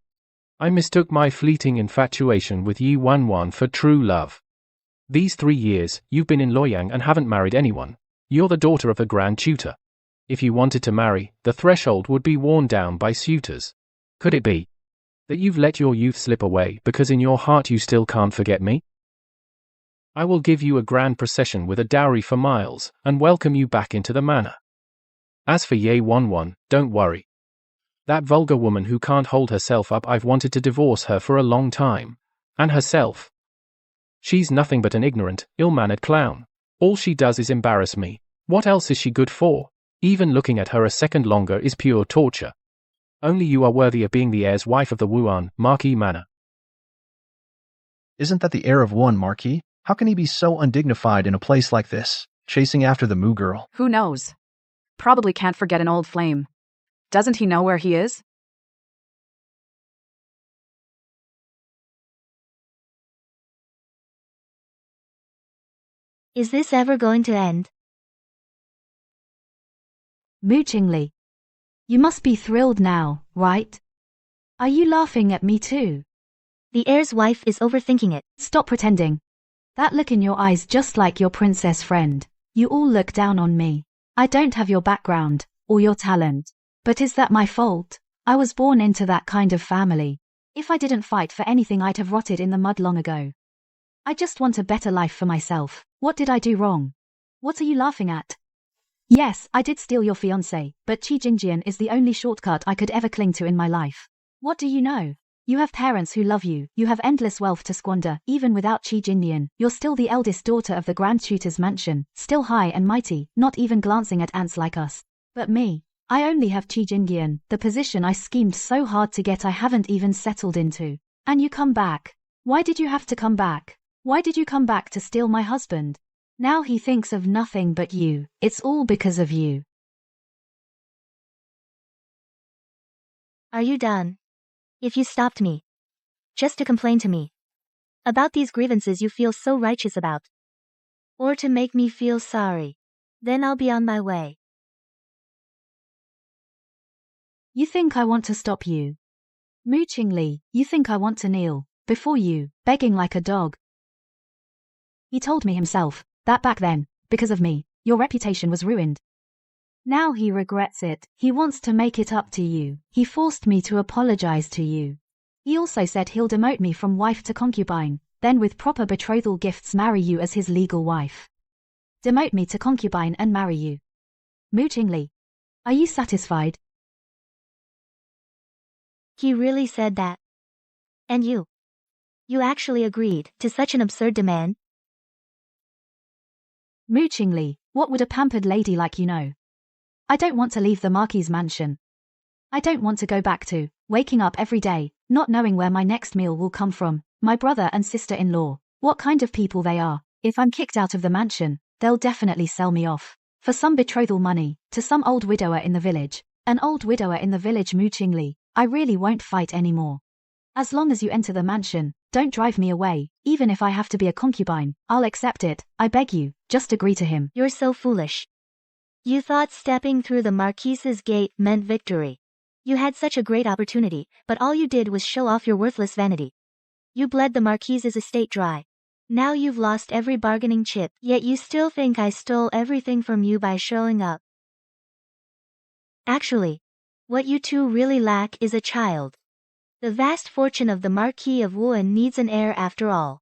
I mistook my fleeting infatuation with Yi Wanwan for true love. These 3 years, you've been in Luoyang and haven't married anyone. You're the daughter of the Grand Tutor. If you wanted to marry, the threshold would be worn down by suitors. Could it be that you've let your youth slip away because in your heart you still can't forget me? I will give you a grand procession with a dowry for miles, and welcome you back into the manor. As for Ye Wanwan, don't worry. That vulgar woman who can't hold herself up, I've wanted to divorce her for a long time. And herself. She's nothing but an ignorant, ill-mannered clown. All she does is embarrass me. What else is she good for? Even looking at her a second longer is pure torture. Only you are worthy of being the heir's wife of the Wuan Marquis Manor. Isn't that the heir of one, Marquis? How can he be so undignified in a place like this, chasing after the Moo girl? Who knows? Probably can't forget an old flame. Doesn't he know where he is? Is this ever going to end? Mu Qingli. You must be thrilled now, right? Are you laughing at me too? The heir's wife is overthinking it. Stop pretending. That look in your eyes just like your princess friend. You all look down on me. I don't have your background, or your talent. But is that my fault? I was born into that kind of family. If I didn't fight for anything, I'd have rotted in the mud long ago. I just want a better life for myself. What did I do wrong? What are you laughing at? Yes, I did steal your fiancé, but Qi Jingjian is the only shortcut I could ever cling to in my life. What do you know? You have parents who love you, you have endless wealth to squander. Even without Qi Jingjian, you're still the eldest daughter of the Grand Tutor's mansion, still high and mighty, not even glancing at ants like us. But me, I only have Qi Jingjian, the position I schemed so hard to get I haven't even settled into. And you come back. Why did you have to come back? Why did you come back to steal my husband? Now he thinks of nothing but you. It's all because of you. Are you done? If you stopped me, just to complain to me about these grievances you feel so righteous about, or to make me feel sorry, then I'll be on my way. You think I want to stop you? Mu Qingli, you think I want to kneel before you, begging like a dog? He told me himself that back then, because of me, your reputation was ruined. Now he regrets it. He wants to make it up to you. He forced me to apologize to you. He also said he'll demote me from wife to concubine, then with proper betrothal gifts marry you as his legal wife. Demote me to concubine and marry you. Mu Qingli, are you satisfied? He really said that. And you actually agreed to such an absurd demand? Mu Qingli, what would a pampered lady like you know? I don't want to leave the Marquis' mansion. I don't want to go back to waking up every day, not knowing where my next meal will come from, my brother and sister-in-law, what kind of people they are. If I'm kicked out of the mansion, they'll definitely sell me off for some betrothal money to some old widower in the village. An old widower in the village. Mu Qingli, I really won't fight anymore. As long as you enter the mansion, don't drive me away. Even if I have to be a concubine, I'll accept it. I beg you, just agree to him. You're so foolish. You thought stepping through the Marquis's gate meant victory. You had such a great opportunity, but all you did was show off your worthless vanity. You bled the Marquis's estate dry. Now you've lost every bargaining chip, yet you still think I stole everything from you by showing up. Actually, what you two really lack is a child. The vast fortune of the Marquis of Wuan needs an heir after all.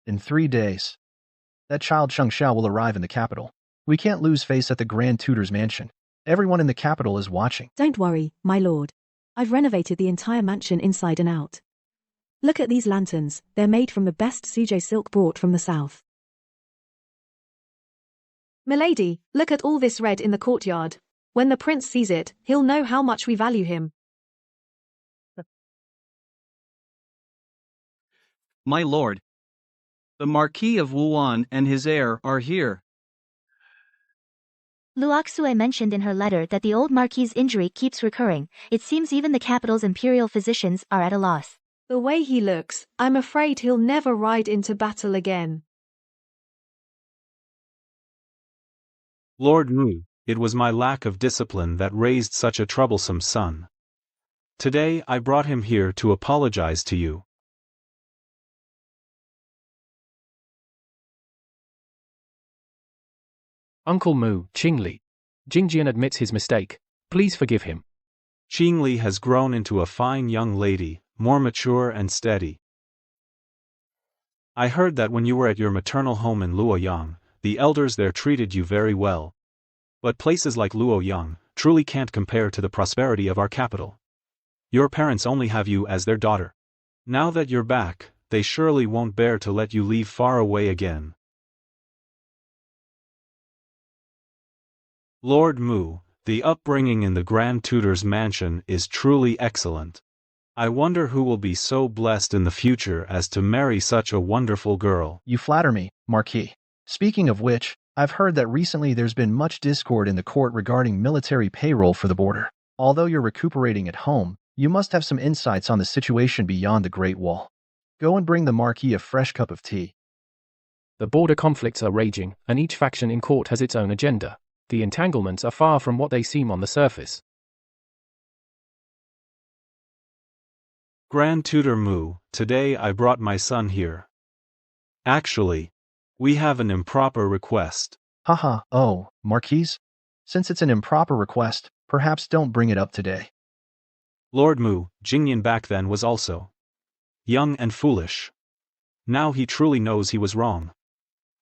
In 3 days, that child Shengxiao will arrive in the capital. We can't lose face at the Grand Tutor's mansion. Everyone in the capital is watching. Don't worry, my lord. I've renovated the entire mansion inside and out. Look at these lanterns, they're made from the best Suzhou silk brought from the south. Milady, look at all this red in the courtyard. When the prince sees it, he'll know how much we value him. My lord, the Marquis of Wuan and his heir are here. Luoxue mentioned in her letter that the old Marquis's injury keeps recurring. It seems even the capital's imperial physicians are at a loss. The way he looks, I'm afraid he'll never ride into battle again. Lord Mu, it was my lack of discipline that raised such a troublesome son. Today I brought him here to apologize to you. Uncle Mu, Qingli. Jingjian admits his mistake. Please forgive him. Qingli has grown into a fine young lady, more mature and steady. I heard that when you were at your maternal home in Luoyang, the elders there treated you very well. But places like Luoyang truly can't compare to the prosperity of our capital. Your parents only have you as their daughter. Now that you're back, they surely won't bear to let you leave far away again. Lord Mu, the upbringing in the Grand Tutor's mansion is truly excellent. I wonder who will be so blessed in the future as to marry such a wonderful girl. You flatter me, Marquis. Speaking of which, I've heard that recently there's been much discord in the court regarding military payroll for the border. Although you're recuperating at home, you must have some insights on the situation beyond the Great Wall. Go and bring the Marquis a fresh cup of tea. The border conflicts are raging, and each faction in court has its own agenda. The entanglements are far from what they seem on the surface. Grand Tutor Mu, today I brought my son here. Actually, we have an improper request. Haha, oh, Marquis? Since it's an improper request, perhaps don't bring it up today. Lord Mu, Jingyan back then was also young and foolish. Now he truly knows he was wrong.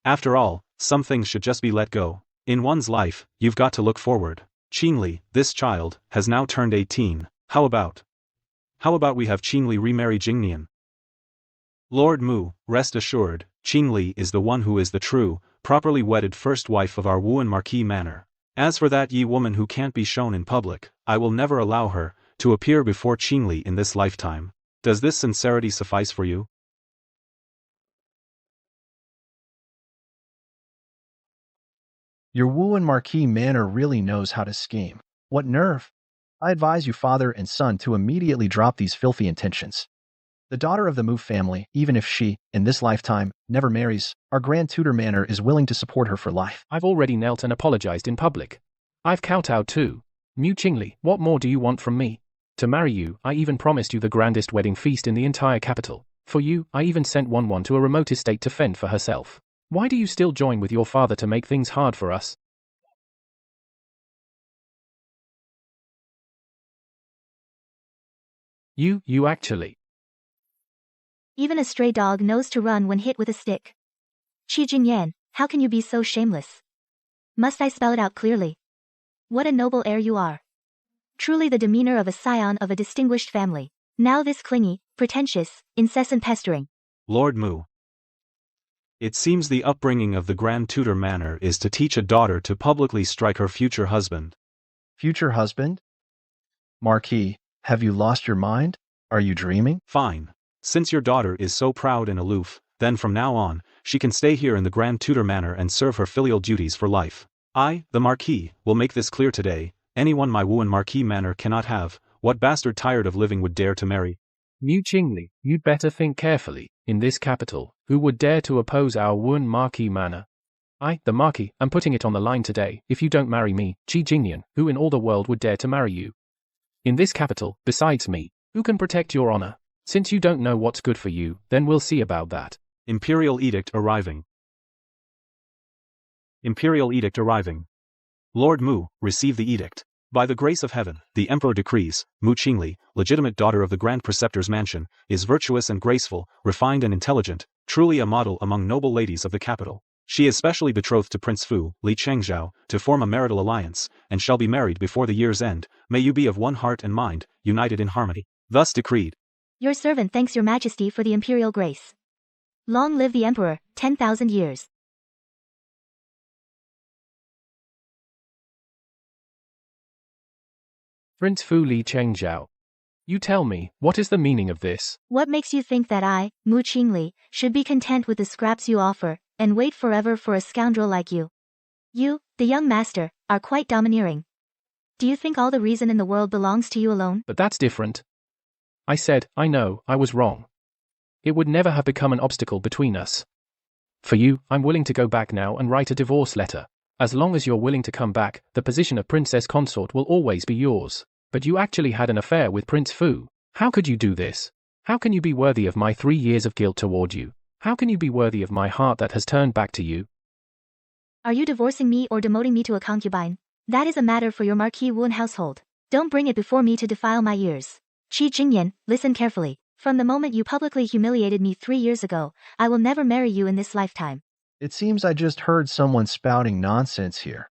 After all, some things should just be let go. In one's life, you've got to look forward. Qingli, this child, has now turned 18. How about we have Qingli remarry Jingnian? Lord Mu, rest assured, Qingli is the one who is the true, properly wedded first wife of our Wuan Marquis manor. As for that Yi woman who can't be shown in public, I will never allow her to appear before Qingli in this lifetime. Does this sincerity suffice for you? Your Wuan Marquis manor really knows how to scheme. What nerve! I advise you father and son to immediately drop these filthy intentions. The daughter of the Mu family, even if she, in this lifetime, never marries, our Grand Tutor manor is willing to support her for life. I've already knelt and apologized in public. I've kowtowed too. Mu Qingli, what more do you want from me? To marry you, I even promised you the grandest wedding feast in the entire capital. For you, I even sent Wanwan to a remote estate to fend for herself. Why do you still join with your father to make things hard for us? You actually. Even a stray dog knows to run when hit with a stick. Qi Jingyan, how can you be so shameless? Must I spell it out clearly? What a noble heir you are. Truly the demeanor of a scion of a distinguished family. Now this clingy, pretentious, incessant pestering. Lord Mu. It seems the upbringing of the Grand Tutor manor is to teach a daughter to publicly strike her future husband. Future husband? Marquis, have you lost your mind? Are you dreaming? Fine. Since your daughter is so proud and aloof, then from now on, she can stay here in the Grand Tutor manor and serve her filial duties for life. I, the Marquis, will make this clear today. Anyone my Wuan Marquis manor cannot have, what bastard tired of living would dare to marry? Mu Qingli, you'd better think carefully. In this capital, who would dare to oppose our Wuan Marquis manor? I, the Marquis, am putting it on the line today. If you don't marry me, Qi Jingnian, who in all the world would dare to marry you? In this capital, besides me, who can protect your honor? Since you don't know what's good for you, then we'll see about that. Imperial Edict arriving. Imperial Edict arriving. Lord Mu, receive the edict. By the grace of heaven, the Emperor decrees, Mu Qingli, legitimate daughter of the Grand Preceptor's mansion, is virtuous and graceful, refined and intelligent, truly a model among noble ladies of the capital. She is specially betrothed to Prince Fu, Li Chengzhao, to form a marital alliance, and shall be married before the year's end. May you be of one heart and mind, united in harmony. Thus decreed. Your servant thanks your majesty for the imperial grace. Long live the emperor, 10,000 years. Prince Fu Li Chengzhao. You tell me, what is the meaning of this? What makes you think that I, Mu Qingli, should be content with the scraps you offer, and wait forever for a scoundrel like you? You, the young master, are quite domineering. Do you think all the reason in the world belongs to you alone? But that's different. I said, I know, I was wrong. It would never have become an obstacle between us. For you, I'm willing to go back now and write a divorce letter. As long as you're willing to come back, the position of princess consort will always be yours. But you actually had an affair with Prince Fu. How could you do this? How can you be worthy of my 3 years of guilt toward you? How can you be worthy of my heart that has turned back to you? Are you divorcing me or demoting me to a concubine? That is a matter for your Marquis Wen household. Don't bring it before me to defile my ears. Qi Jingyan, listen carefully. From the moment you publicly humiliated me 3 years ago, I will never marry you in this lifetime. It seems I just heard someone spouting nonsense here,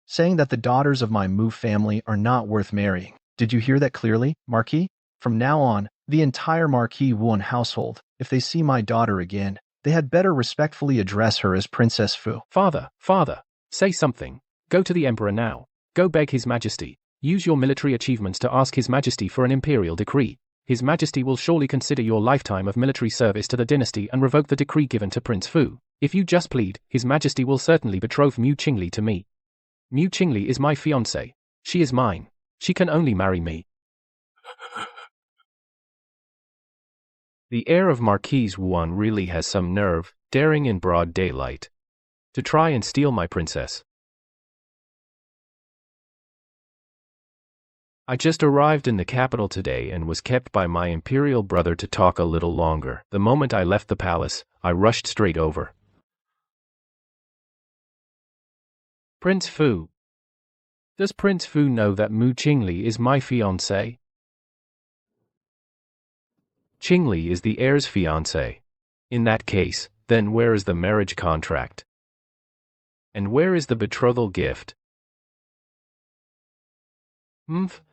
saying that the daughters of my Mu family are not worth marrying. Did you hear that clearly, Marquis? From now on, the entire Marquis Wen household, if they see my daughter again, they had better respectfully address her as Princess Fu. Father, say something. Go to the Emperor now. Go beg His Majesty. Use your military achievements to ask His Majesty for an imperial decree. His Majesty will surely consider your lifetime of military service to the dynasty and revoke the decree given to Prince Fu. If you just plead, His Majesty will certainly betroth Mu Qingli to me. Mu Qingli is my fiancée. She is mine. She can only marry me. The heir of Marquise Wuan really has some nerve, daring in broad daylight to try and steal my princess. I just arrived in the capital today and was kept by my imperial brother to talk a little longer. The moment I left the palace, I rushed straight over. Prince Fu. Does Prince Fu know that Mu Qingli is my fiancée? Qingli is the heir's fiancée. In that case, then where is the marriage contract? And where is the betrothal gift?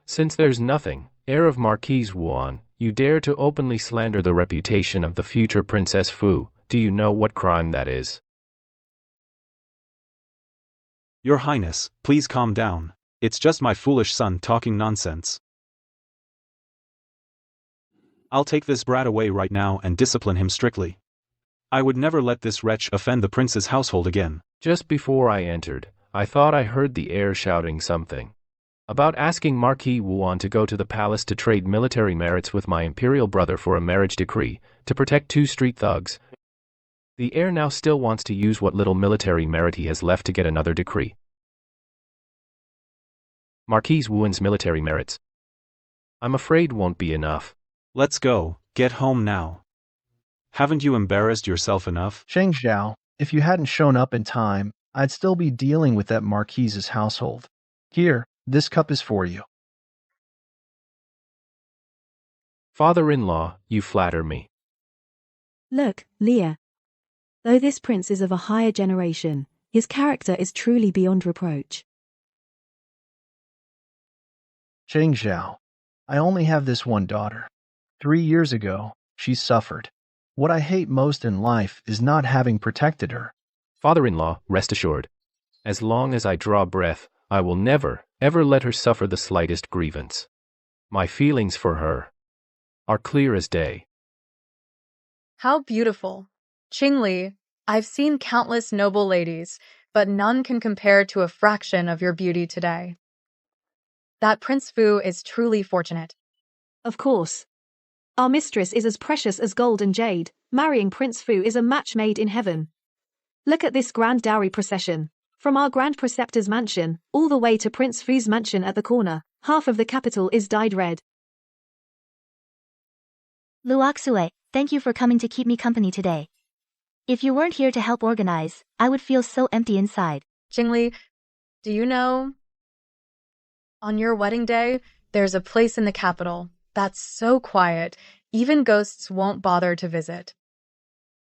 Since there's nothing, heir of Marquise Wuan, you dare to openly slander the reputation of the future Princess Fu. Do you know what crime that is? Your Highness, please calm down. It's just my foolish son talking nonsense. I'll take this brat away right now and discipline him strictly. I would never let this wretch offend the prince's household again. Just before I entered, I thought I heard the heir shouting something about asking Marquis Wuan to go to the palace to trade military merits with my imperial brother for a marriage decree to protect 2 street thugs. The heir now still wants to use what little military merit he has left to get another decree. Marquise Wuan's military merits, I'm afraid, won't be enough. Let's go, get home now. Haven't you embarrassed yourself enough? Sheng Zhao, if you hadn't shown up in time, I'd still be dealing with that Marquise's household. Here, this cup is for you. Father-in-law, you flatter me. Look, Leah. Though this prince is of a higher generation, his character is truly beyond reproach. Sheng Zhao, I only have this one daughter. 3 years ago, she suffered. What I hate most in life is not having protected her. Father-in-law, rest assured. As long as I draw breath, I will never, ever let her suffer the slightest grievance. My feelings for her are clear as day. How beautiful. Qingli, I've seen countless noble ladies, but none can compare to a fraction of your beauty today. That Prince Fu is truly fortunate. Of course. Our mistress is as precious as gold and jade. Marrying Prince Fu is a match made in heaven. Look at this grand dowry procession. From our Grand Preceptor's mansion, all the way to Prince Fu's mansion at the corner, half of the capital is dyed red. Luoxue, thank you for coming to keep me company today. If you weren't here to help organize, I would feel so empty inside. Qingli, do you know? On your wedding day, there's a place in the capital that's so quiet, even ghosts won't bother to visit.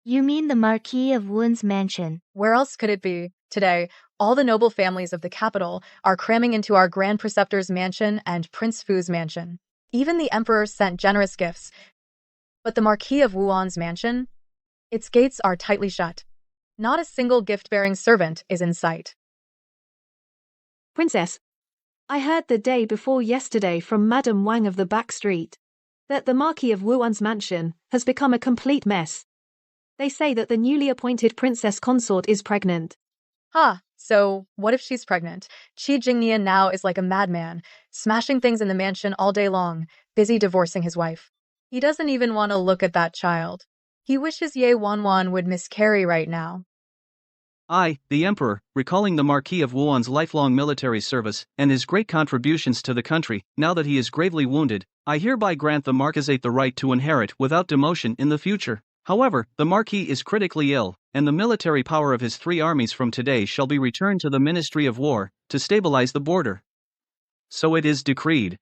You mean the Marquis of Wuan's mansion? Where else could it be? Today, all the noble families of the capital are cramming into our Grand Preceptor's mansion and Prince Fu's mansion. Even the Emperor sent generous gifts. But the Marquis of Wuan's mansion? Its gates are tightly shut. Not a single gift-bearing servant is in sight. Princess, I heard the day before yesterday from Madame Wang of the back street that the Marquis of Wuan's mansion has become a complete mess. They say that the newly appointed princess consort is pregnant. So what if she's pregnant? Qi Jingnian now is like a madman, smashing things in the mansion all day long, busy divorcing his wife. He doesn't even want to look at that child. He wishes Ye Wanwan would miscarry right now. I, the Emperor, recalling the Marquis of Wuan's lifelong military service and his great contributions to the country, now that he is gravely wounded, I hereby grant the Marquisate the right to inherit without demotion in the future. However, the Marquis is critically ill, and the military power of his 3 armies from today shall be returned to the Ministry of War to stabilize the border. So it is decreed.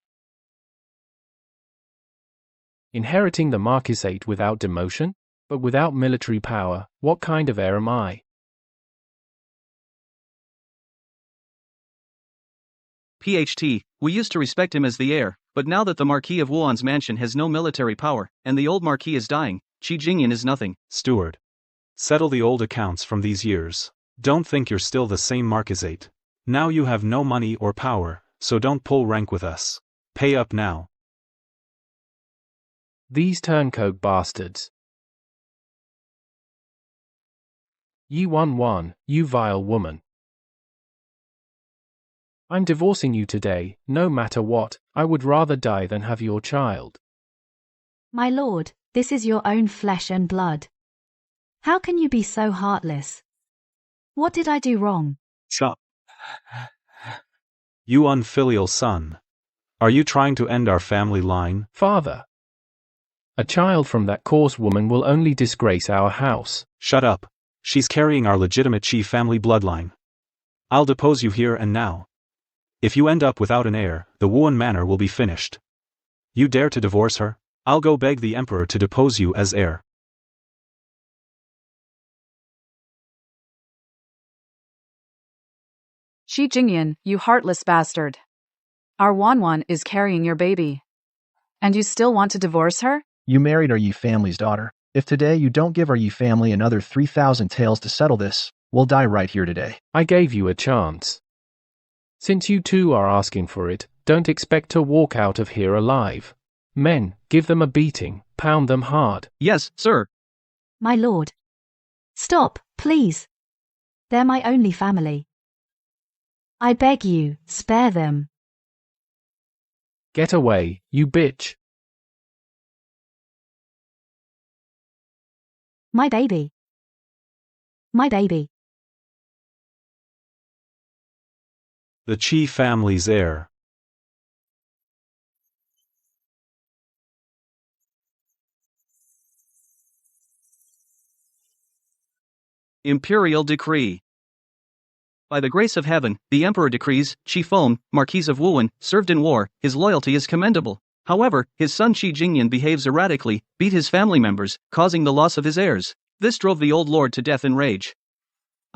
Inheriting the Marquisate without demotion? But without military power, what kind of heir am I? PHT, we used to respect him as the heir, but now that the Marquis of Wuan's mansion has no military power, and the old Marquis is dying, Qi Jingyan is nothing. Steward. Settle the old accounts from these years. Don't think you're still the same Marquisate. Now you have no money or power, so don't pull rank with us. Pay up now. These turncoat bastards. Yi Wan, you vile woman. I'm divorcing you today, no matter what. I would rather die than have your child. My lord, this is your own flesh and blood. How can you be so heartless? What did I do wrong? Chop. You unfilial son. Are you trying to end our family line? Father. A child from that coarse woman will only disgrace our house. Shut up. She's carrying our legitimate Qi family bloodline. I'll depose you here and now. If you end up without an heir, the Wuan manor will be finished. You dare to divorce her? I'll go beg the emperor to depose you as heir. Qi Jingyan, you heartless bastard. Our Wanwan is carrying your baby. And you still want to divorce her? You married our Yi family's daughter. If today you don't give our Yi family another 3,000 taels to settle this, we'll die right here today. I gave you a chance. Since you two are asking for it, don't expect to walk out of here alive. Men, give them a beating, pound them hard. Yes, sir. My lord. Stop, please. They're my only family. I beg you, spare them. Get away, you bitch. My baby. My baby. The Qi family's heir. Imperial Decree. By the grace of heaven, the Emperor decrees, Qi Feng, Marquis of Wuan, served in war, his loyalty is commendable. However, his son Qi Jingyan behaves erratically, beat his family members, causing the loss of his heirs. This drove the old lord to death in rage.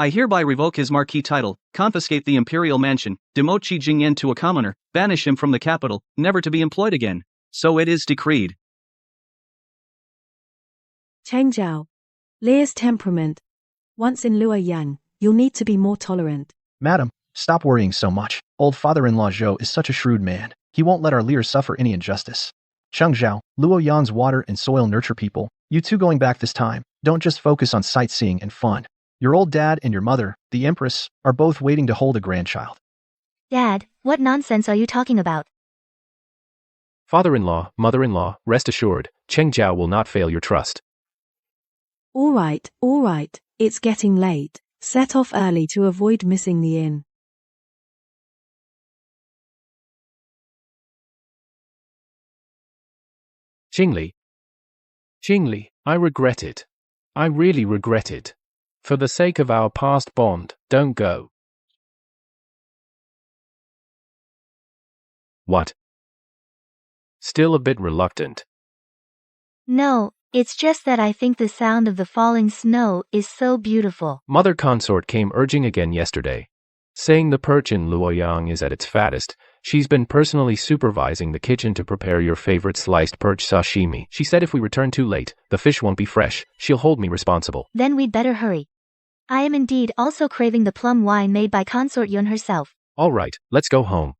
I hereby revoke his Marquis title, confiscate the imperial mansion, demote Qi Jingyan to a commoner, banish him from the capital, never to be employed again. So it is decreed. Cheng Zhao. Lear's temperament. Once in Luoyang, you'll need to be more tolerant. Madam, stop worrying so much. Old father-in-law Zhou is such a shrewd man. He won't let our Lear suffer any injustice. Cheng Zhao, Luoyang's water and soil nurture people. You two going back this time, don't just focus on sightseeing and fun. Your old dad and your mother, the Empress, are both waiting to hold a grandchild. Dad, what nonsense are you talking about? Father-in-law, mother-in-law, rest assured, Cheng Zhao will not fail your trust. All right, it's getting late. Set off early to avoid missing the inn. Qingli, I regret it. I really regret it. For the sake of our past bond, don't go. What? Still a bit reluctant. No, it's just that I think the sound of the falling snow is so beautiful. Mother consort came urging again yesterday, saying the perch in Luoyang is at its fattest. She's been personally supervising the kitchen to prepare your favorite sliced perch sashimi. She said if we return too late, the fish won't be fresh. She'll hold me responsible. Then we'd better hurry. I am indeed also craving the plum wine made by Consort Yun herself. All right, let's go home.